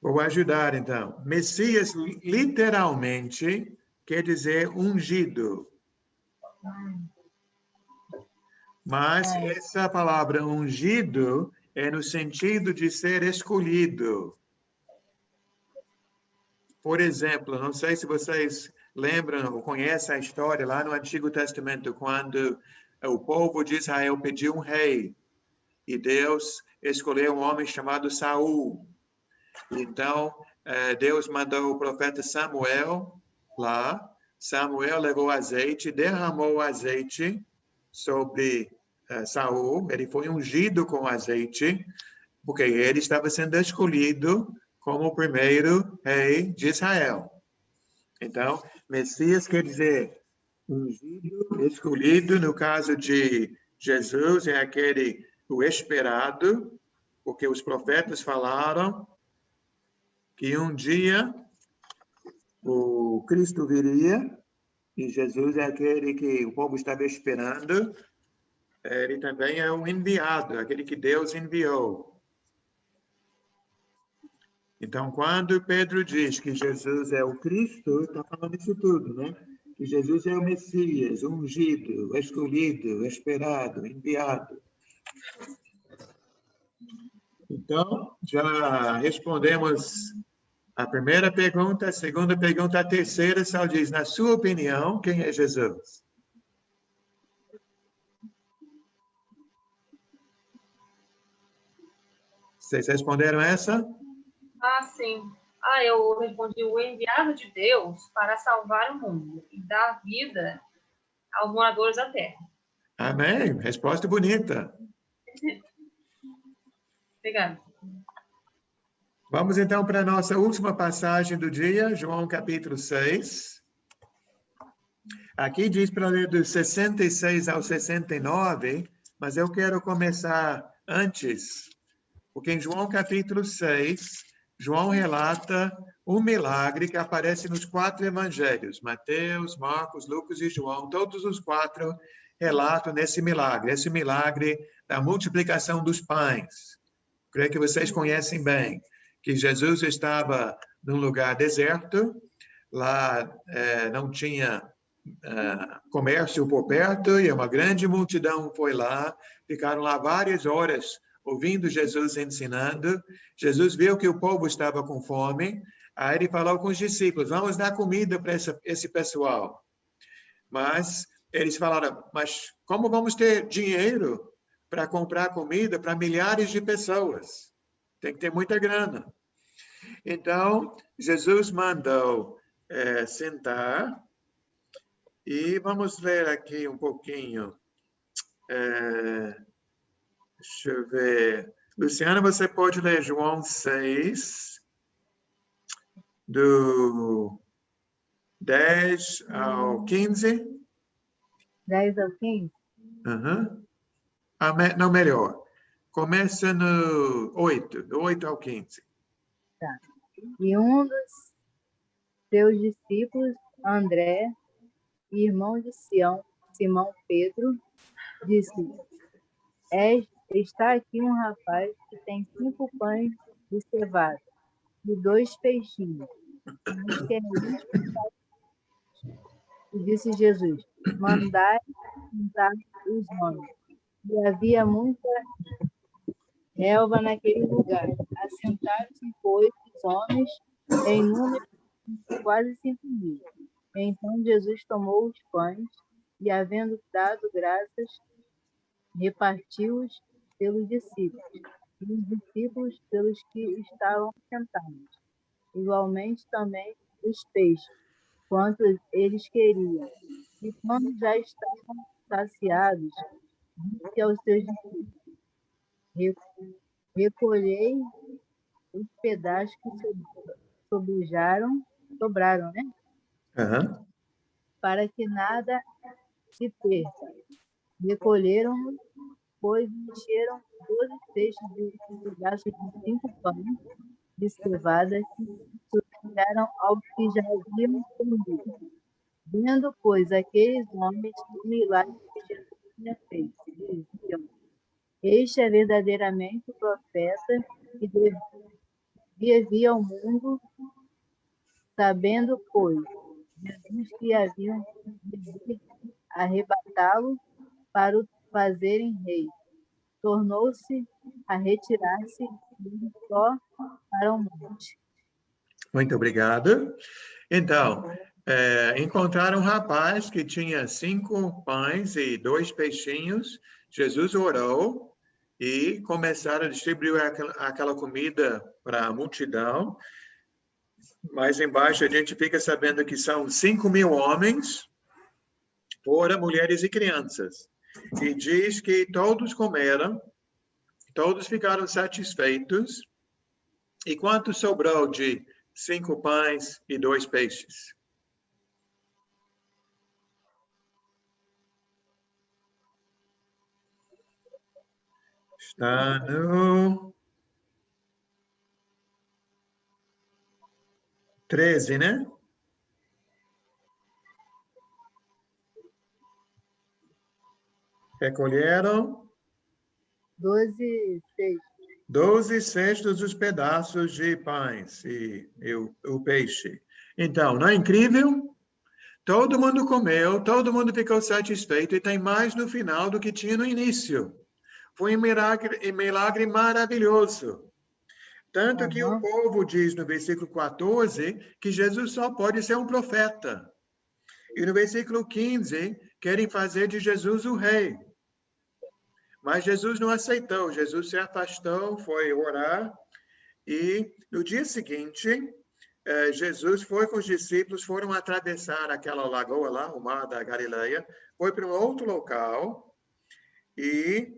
Vou ajudar, então. Messias, literalmente, quer dizer ungido. Mas essa palavra ungido é no sentido de ser escolhido. Por exemplo, não sei se vocês lembram ou conhecem a história lá no Antigo Testamento, quando o povo de Israel pediu um rei e Deus escolheu um homem chamado Saul. Então, Deus mandou o profeta Samuel lá. Samuel levou azeite, derramou o azeite sobre Saul. Ele foi ungido com azeite, porque ele estava sendo escolhido como o primeiro rei de Israel. Então, Messias quer dizer ungido, escolhido. No caso de Jesus, é aquele o esperado, porque os profetas falaram que um dia o Cristo viria, e Jesus é aquele que o povo estava esperando. Ele também é um enviado, aquele que Deus enviou. Então, quando Pedro diz que Jesus é o Cristo, está falando isso tudo, né? Que Jesus é o Messias, ungido, escolhido, esperado, enviado. Então, já respondemos a primeira pergunta, a segunda pergunta, a terceira só diz, na sua opinião, quem é Jesus? Vocês responderam essa? Sim. Eu respondi, o enviado de Deus para salvar o mundo e dar vida aos moradores da terra. Amém. Resposta bonita. Obrigada. Vamos então para a nossa última passagem do dia, João capítulo 6. Aqui diz para ler do 66 ao 69, mas eu quero começar antes, porque em João capítulo 6, João relata um milagre que aparece nos 4 evangelhos, Mateus, Marcos, Lucas e João, todos os 4 relatam esse milagre da multiplicação dos pães. Creio que vocês conhecem bem, que Jesus estava num lugar deserto, lá não tinha comércio por perto, e uma grande multidão foi lá, ficaram lá várias horas ouvindo Jesus ensinando. Jesus viu que o povo estava com fome, aí ele falou com os discípulos, vamos dar comida para esse pessoal. Mas eles falaram, mas como vamos ter dinheiro para comprar comida para milhares de pessoas? Tem que ter muita grana. Então, Jesus mandou sentar, e vamos ler aqui um pouquinho. Deixa eu ver. Luciana, você pode ler João 6, do 10 ao 15? 10 ao 15? Uhum. Não, melhor. Começa no 8, do 8 ao 15. Tá. E um dos seus discípulos, André, irmão de Simão Pedro, disse: Está aqui um rapaz que tem 5 pães de cevada e 2 peixinhos. Mas quereis contar? E disse Jesus: Mandai contar os homens. E havia muita relva naquele lugar. Assentaram-se, pois, os homens em número de quase 5.000. Então Jesus tomou os pães e, havendo dado graças, repartiu-os pelos discípulos, e os discípulos pelos que estavam sentados. Igualmente também os peixes, quantos eles queriam. E quando já estavam saciados, disse aos seus discípulos: Recolhei os pedaços que sobraram, né? Aham. Para que nada se perca. Recolheram, pois encheram 12 cestos de pedaços de 5 pães de cevada que sobraram aos que já haviam comido. Vendo, pois, aqueles homens o milagre que Jesus tinha feito, diziam: Este é verdadeiramente o profeta que devia vir ao mundo. Sabendo, pois, Jesus que haviam de arrebatá-lo para o fazerem rei, tornou-se a retirar-se só para o monte. Muito obrigado. Então, encontraram um rapaz que tinha 5 pães e 2 peixinhos. Jesus orou e começaram a distribuir aquela comida para a multidão. Mais embaixo a gente fica sabendo que são 5.000 homens, fora mulheres e crianças. E diz que todos comeram, todos ficaram satisfeitos. E quanto sobrou de 5 pães e 2 peixes? Está no 13, né? Recolheram 12 cestos dos pedaços de pães e o peixe. Então, não é incrível? Todo mundo comeu, todo mundo ficou satisfeito e tem mais no final do que tinha no início. Foi um milagre maravilhoso. Tanto que o povo diz no versículo 14 que Jesus só pode ser um profeta. E no versículo 15, querem fazer de Jesus o rei. Mas Jesus não aceitou. Jesus se afastou, foi orar. E no dia seguinte, Jesus foi com os discípulos, foram atravessar aquela lagoa lá, o mar da Galileia, foi para um outro local. E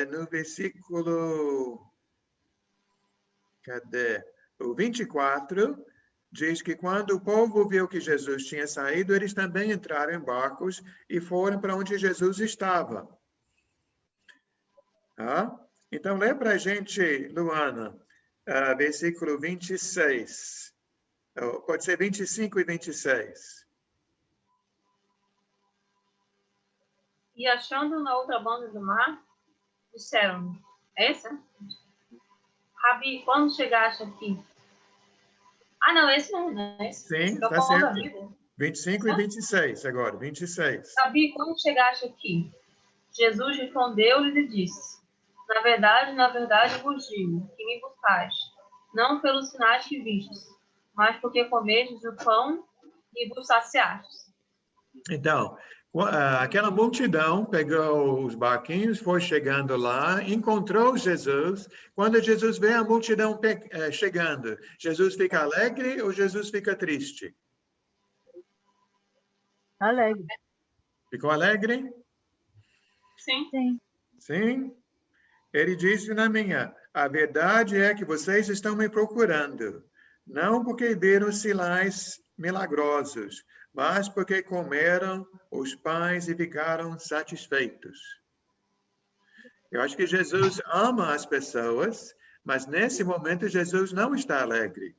no versículo... O 24 diz que quando o povo viu que Jesus tinha saído, eles também entraram em barcos e foram para onde Jesus estava. Então, lê para a gente, Luana, versículo 26. Pode ser 25 e 26. E achando na outra banda do mar, disseram: Essa? Rabi, quando chegaste aqui? Não, esse não é esse. Sim, está certo. 25 e 26 agora, 26. Rabi, quando chegaste aqui? Jesus respondeu-lhes e disse: na verdade vos digo que me buscais, não pelos sinais que vistes, mas porque comestes o pão e vos saciastes. Então, aquela multidão pegou os barquinhos, foi chegando lá, encontrou Jesus. Quando Jesus vê a multidão chegando, Jesus fica alegre ou Jesus fica triste? Alegre. Ficou alegre? Sim. Sim? Ele disse na minha: a verdade é que vocês estão me procurando, não porque viram sinais milagrosos, mas porque comeram os pães e ficaram satisfeitos. Eu acho que Jesus ama as pessoas, mas nesse momento Jesus não está alegre.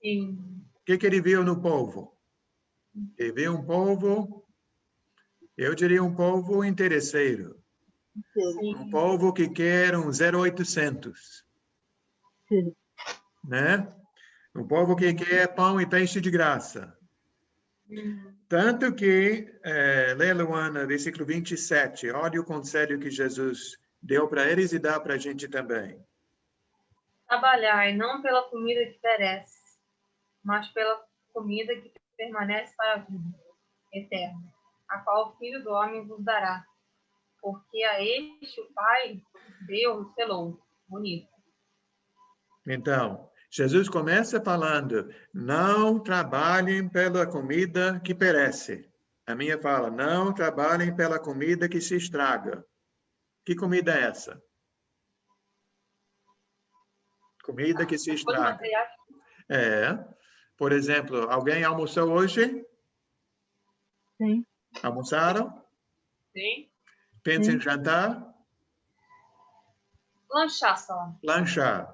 Sim. O que ele viu no povo? E vi um povo, eu diria um povo interesseiro. Sim. Um povo que quer um 0800, né? Um povo que quer pão e peixe de graça. Tanto que, lê, Luana, versículo 27, olha o conselho que Jesus deu para eles e dá para a gente também. Trabalhai não pela comida que perece, mas pela comida que permanece para a vida eterna, a qual o Filho do Homem vos dará, porque a este o Pai, Deus, selou. Bonito. Então, Jesus começa falando, não trabalhem pela comida que perece. A minha fala, não trabalhem pela comida que se estraga. Que comida é essa? Comida que se Coisa estraga. material. Por exemplo, alguém almoçou hoje? Sim. Almoçaram? Sim. Pensa Sim. em jantar? Lanchar só. Lanchar.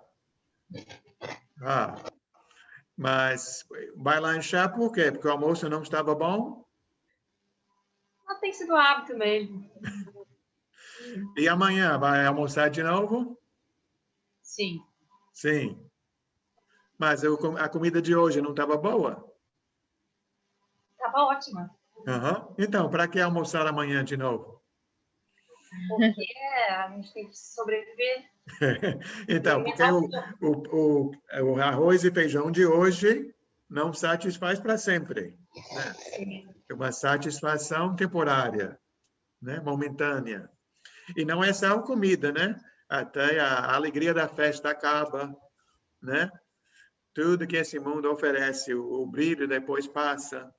Mas vai lanchar por quê? Porque o almoço não estava bom? Não tem sido hábito mesmo. E amanhã vai almoçar de novo? Sim. Sim. Mas a comida de hoje não estava boa? Tava ótima. Uhum. Então, para que almoçar amanhã de novo? Porque a gente tem que sobreviver. Então, porque o arroz e feijão de hoje não satisfaz para sempre, né? É uma satisfação temporária, né? Momentânea. E não é só comida, né? Até a alegria da festa acaba, né? Tudo que esse mundo oferece, o brilho depois passa.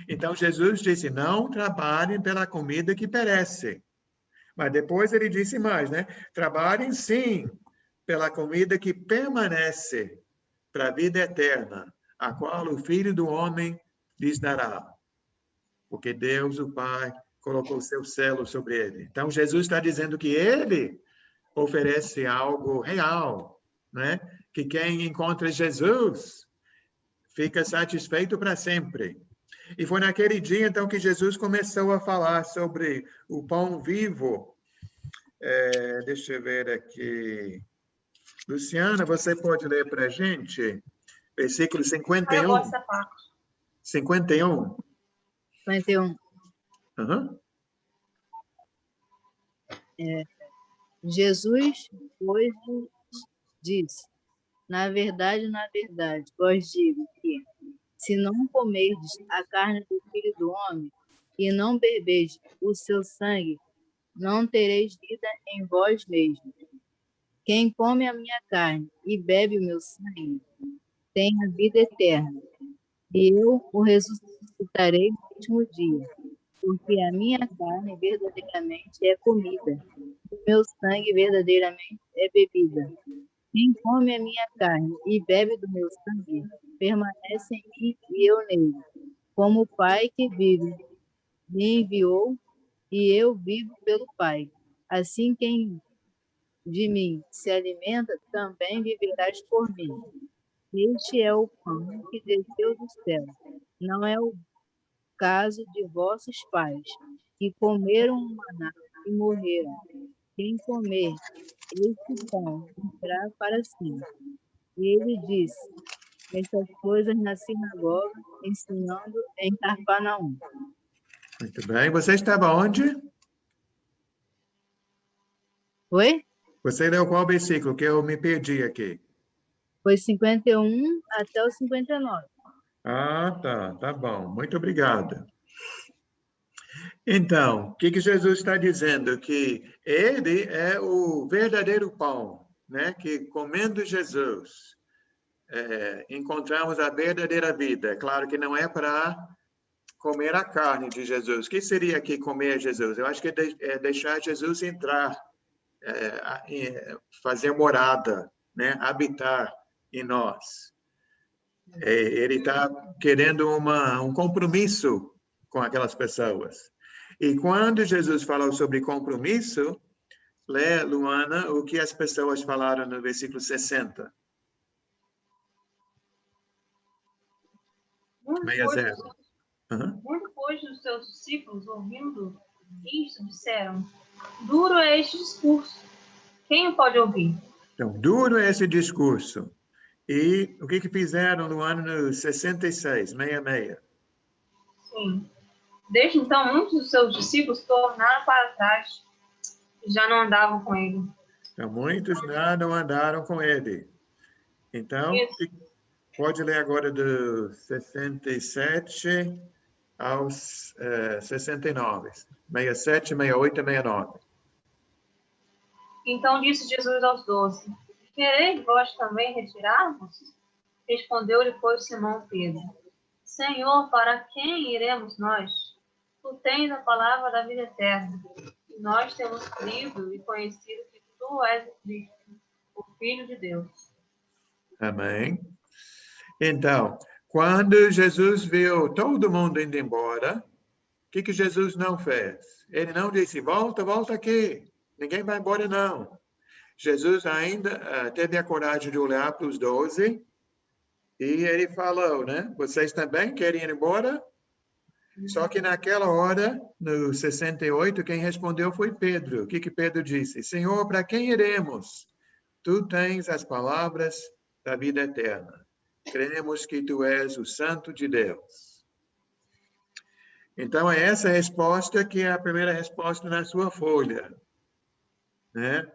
Então, Jesus disse, não trabalhem pela comida que perece. Mas depois ele disse mais, né? Trabalhem, sim, pela comida que permanece para a vida eterna, a qual o Filho do Homem lhes dará. Porque Deus, o Pai, colocou seu selo sobre ele. Então, Jesus está dizendo que ele oferece algo real, né? Que quem encontra Jesus fica satisfeito para sempre. E foi naquele dia, então, que Jesus começou a falar sobre o pão vivo. Deixa eu ver aqui. Luciana, você pode ler para a gente? Versículo Eu 51. gosto dessa parte. 51. 51. Uhum. Jesus, pois, disse, na verdade, vos digo que, se não comerdes a carne do Filho do Homem e não beberdes o seu sangue, não tereis vida em vós mesmos. Quem come a minha carne e bebe o meu sangue tem a vida eterna, e eu o ressuscitarei no último dia, porque a minha carne verdadeiramente é comida, e o meu sangue verdadeiramente é bebida. Quem come a minha carne e bebe do meu sangue, permanece em mim e eu nele. Como o Pai que vive me enviou, e eu vivo pelo Pai. Assim, quem de mim se alimenta, também viverás por mim. Este é o pão que desceu do céu. Não é o caso de vossos pais, que comeram o maná e morreram. Quem comer este pão viverá para sempre. E ele disse estas coisas na sinagoga, ensinando em Cafarnaum. Muito bem. Você estava onde? Foi? Você leu qual versículo? Que eu me perdi aqui. Foi 51 até o 59. Tá bom. Muito obrigado. Então, o que Jesus está dizendo? Que ele é o verdadeiro pão, né? Que comendo Jesus, encontramos a verdadeira vida. É claro que não é para comer a carne de Jesus. O que seria aqui comer Jesus? Eu acho que é deixar Jesus entrar, fazer morada, né? Habitar em nós. Ele está querendo um compromisso com aquelas pessoas. E quando Jesus falou sobre compromisso, lê, Luana, o que as pessoas falaram no versículo 60. 60. Muito, pois, dos seus discípulos, ouvindo isto, disseram: duro é este discurso. Quem o pode ouvir? Então, duro é esse discurso. E o que fizeram no ano 66, 66? Sim. Desde então, muitos dos seus discípulos tornaram para trás e já não andavam com ele. Então, muitos não andaram com ele. Então, Isso. pode ler agora do 67 aos 69. 67, 68 e 69. Então disse Jesus aos 12: quereis vós também retirar-vos? Respondeu-lhe, pois, Simão Pedro: Senhor, para quem iremos nós? Tu tens a palavra da vida eterna. E nós temos crido e conhecido que tu és o Cristo, o Filho de Deus. Amém. Então, quando Jesus viu todo mundo indo embora, o que Jesus não fez? Ele não disse, volta aqui. Ninguém vai embora, não. Jesus ainda teve a coragem de olhar para os 12 e ele falou, né? Vocês também querem ir embora? Só que naquela hora, no 68, quem respondeu foi Pedro. O que Pedro disse? Senhor, para quem iremos? Tu tens as palavras da vida eterna. Cremos que tu és o Santo de Deus. Então, é essa resposta que é a primeira resposta na sua folha. Né?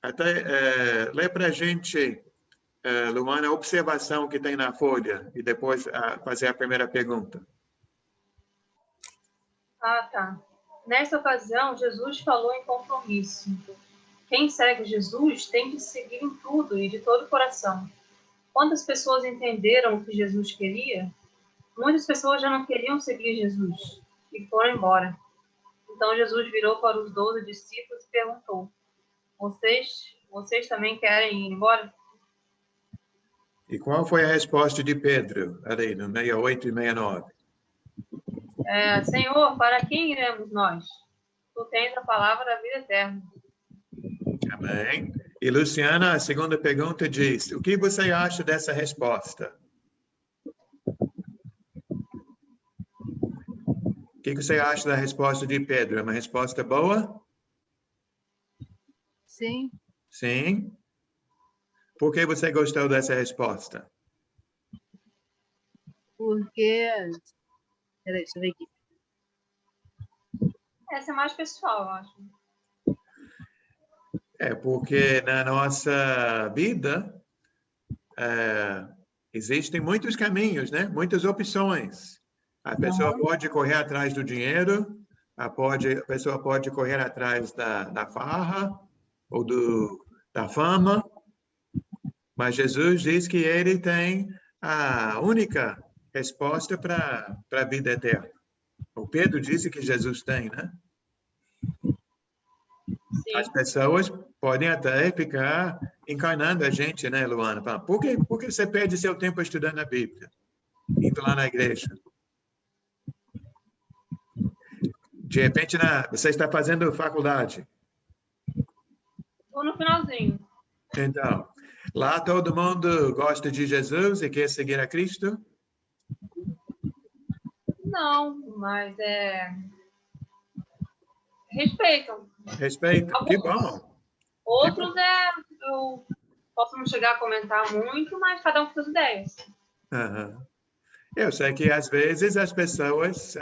Até, lê para a gente, Luana, a observação que tem na folha e depois fazer a primeira pergunta. Ah, tá. Nessa ocasião, Jesus falou em compromisso. Quem segue Jesus tem que seguir em tudo e de todo o coração. Quantas pessoas entenderam o que Jesus queria? Muitas pessoas já não queriam seguir Jesus e foram embora. Então Jesus virou para os 12 discípulos e perguntou: Vocês também querem ir embora? E qual foi a resposta de Pedro, ali no 68 e 69? Senhor, para quem iremos nós? Tu tens a palavra da vida eterna. Amém. E Luciana, a segunda pergunta diz, o que você acha dessa resposta? O que você acha da resposta de Pedro? É uma resposta boa? Sim. Sim. Por que você gostou dessa resposta? Porque... Peraí, deixa eu ver aqui. Essa é mais pessoal, eu acho. Porque na nossa vida existem muitos caminhos, né? Muitas opções. A pessoa pode correr atrás do dinheiro, a pessoa pode correr atrás da farra ou da fama, mas Jesus diz que ele tem a única resposta para a vida eterna. O Pedro disse que Jesus tem, né? Sim. As pessoas podem até ficar encarnando a gente, né, Luana? Fala, por que você perde seu tempo estudando a Bíblia? Indo lá na igreja. De repente, você está fazendo faculdade. Estou no finalzinho. Então, lá todo mundo gosta de Jesus e quer seguir a Cristo? Não, mas respeitam. Respeito. Alguns. Que bom. Outros eu posso não chegar a comentar muito, mas cada um com suas ideias. Uhum. Eu sei que às vezes as pessoas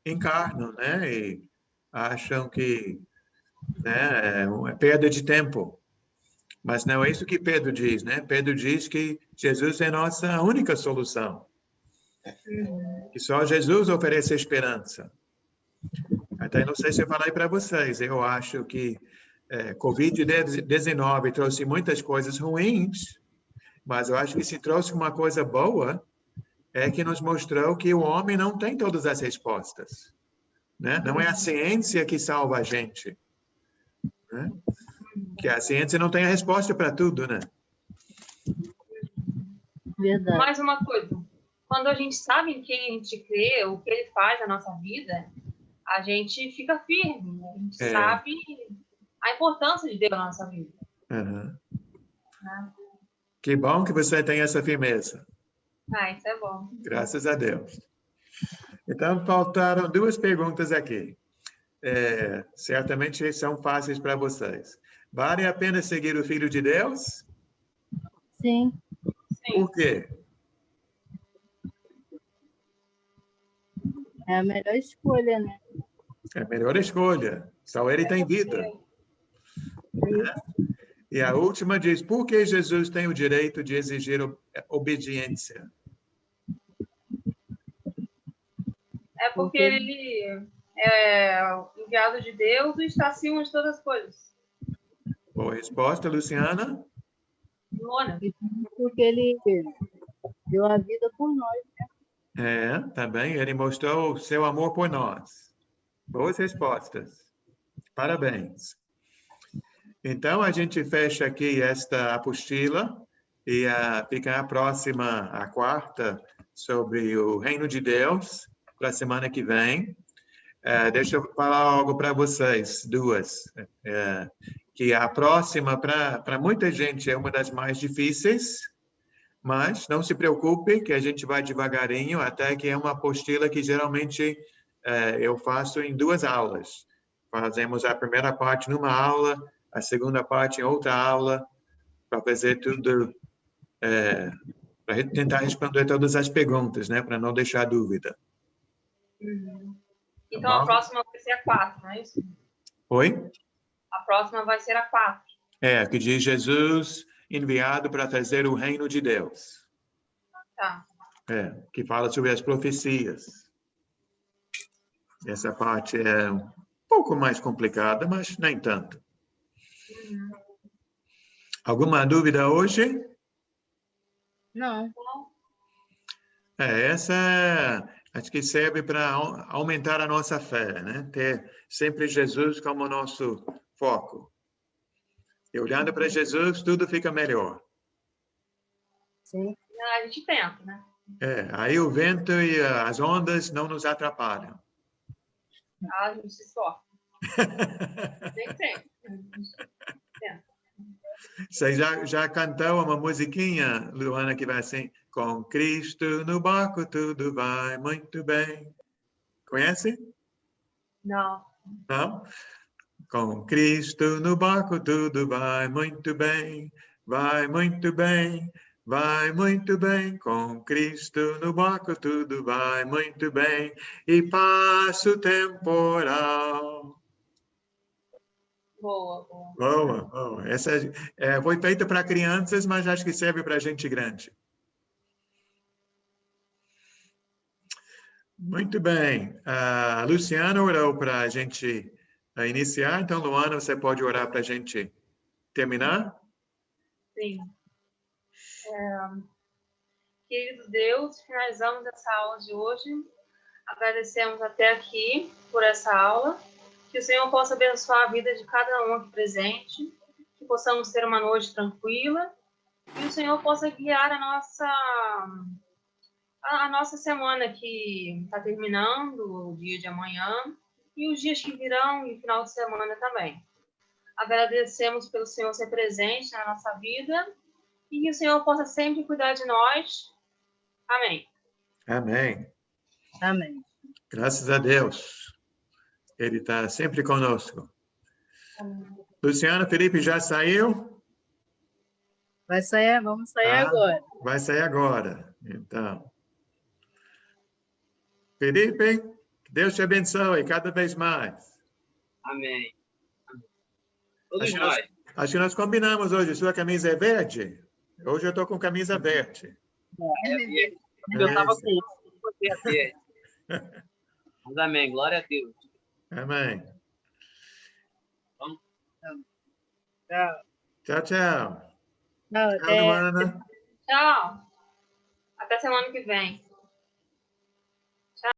encarnam, né? E acham que é uma perda de tempo. Mas não é isso que Pedro diz, né? Pedro diz que Jesus é nossa única solução. Que só Jesus oferece esperança. Até não sei se eu falei para vocês, eu acho que Covid-19 trouxe muitas coisas ruins, mas eu acho que se trouxe uma coisa boa, é que nos mostrou que o homem não tem todas as respostas. Né? Não é a ciência que salva a gente. Né? Que a ciência não tem a resposta para tudo, né? Verdade. Mais uma coisa. Quando a gente sabe em quem a gente crê, o que ele faz na nossa vida, a gente fica firme. A gente sabe a importância de Deus na nossa vida. Uhum. Né? Que bom que você tem essa firmeza. Isso é bom. Graças a Deus. Então, faltaram duas perguntas aqui. Certamente são fáceis para vocês. Vale a pena seguir o Filho de Deus? Sim. Sim. Por quê? É a melhor escolha, né? É a melhor escolha. Só ele tem vida. E a última diz, por que Jesus tem o direito de exigir obediência? É porque ele é enviado de Deus e está acima de todas as coisas. Boa resposta, Luciana. Luana. Porque ele deu a vida por nós. Também ele mostrou o seu amor por nós. Boas respostas. Parabéns. Então, a gente fecha aqui esta apostila e fica a próxima, a quarta, sobre o Reino de Deus, para a semana que vem. Deixa eu falar algo para vocês, duas. Que a próxima, para muita gente, é uma das mais difíceis, mas não se preocupe, que a gente vai devagarinho, até que é uma apostila que geralmente eu faço em 2 aulas. Fazemos a primeira parte numa aula, a segunda parte em outra aula, para fazer tudo, para tentar responder todas as perguntas, né, para não deixar dúvida. Uhum. Então, Tá a próxima vai ser a 4, não é isso? Oi? A próxima vai ser a 4. Que diz Jesus enviado para trazer o reino de Deus. Tá. Que fala sobre as profecias. Essa parte é um pouco mais complicada, mas nem tanto. Uhum. Alguma dúvida hoje? Não. Essa acho que serve para aumentar a nossa fé, né? Ter sempre Jesus como nosso foco. E olhando para Jesus, tudo fica melhor. Sim. A gente tenta, né? Aí o vento e as ondas não nos atrapalham. A gente se esforça. Nem sempre. Você já cantou uma musiquinha, Luana, que vai assim, com Cristo no barco tudo vai muito bem. Conhece? Não. Não? Com Cristo no barco tudo vai muito bem, vai muito bem, vai muito bem. Com Cristo no barco tudo vai muito bem e passa o temporal. Boa. Boa. Essa foi feita para crianças, mas acho que serve para gente grande. Muito bem. A Luciana orou para a gente iniciar, então, Luana, você pode orar para a gente terminar? Sim. Querido Deus, finalizamos essa aula de hoje. Agradecemos até aqui por essa aula. Que o Senhor possa abençoar a vida de cada um aqui presente. Que possamos ter uma noite tranquila. E o Senhor possa guiar a nossa semana que está terminando, o dia de amanhã, e os dias que virão e o final de semana também. Agradecemos pelo Senhor ser presente na nossa vida e que o Senhor possa sempre cuidar de nós. Amém. Amém. Amém. Graças a Deus. Ele está sempre conosco. Amém. Luciana, Felipe já saiu? Vamos sair agora. Vai sair agora. Então. Felipe, que Deus te abençoe cada vez mais. Amém. Acho que nós combinamos hoje. Sua camisa é verde? Hoje eu estou com camisa verde. Eu estava com você verde. Mas amém. Glória a Deus. Amém. Vamos. Tchau. Tchau. Tchau, Luana. Tchau. Até semana que vem.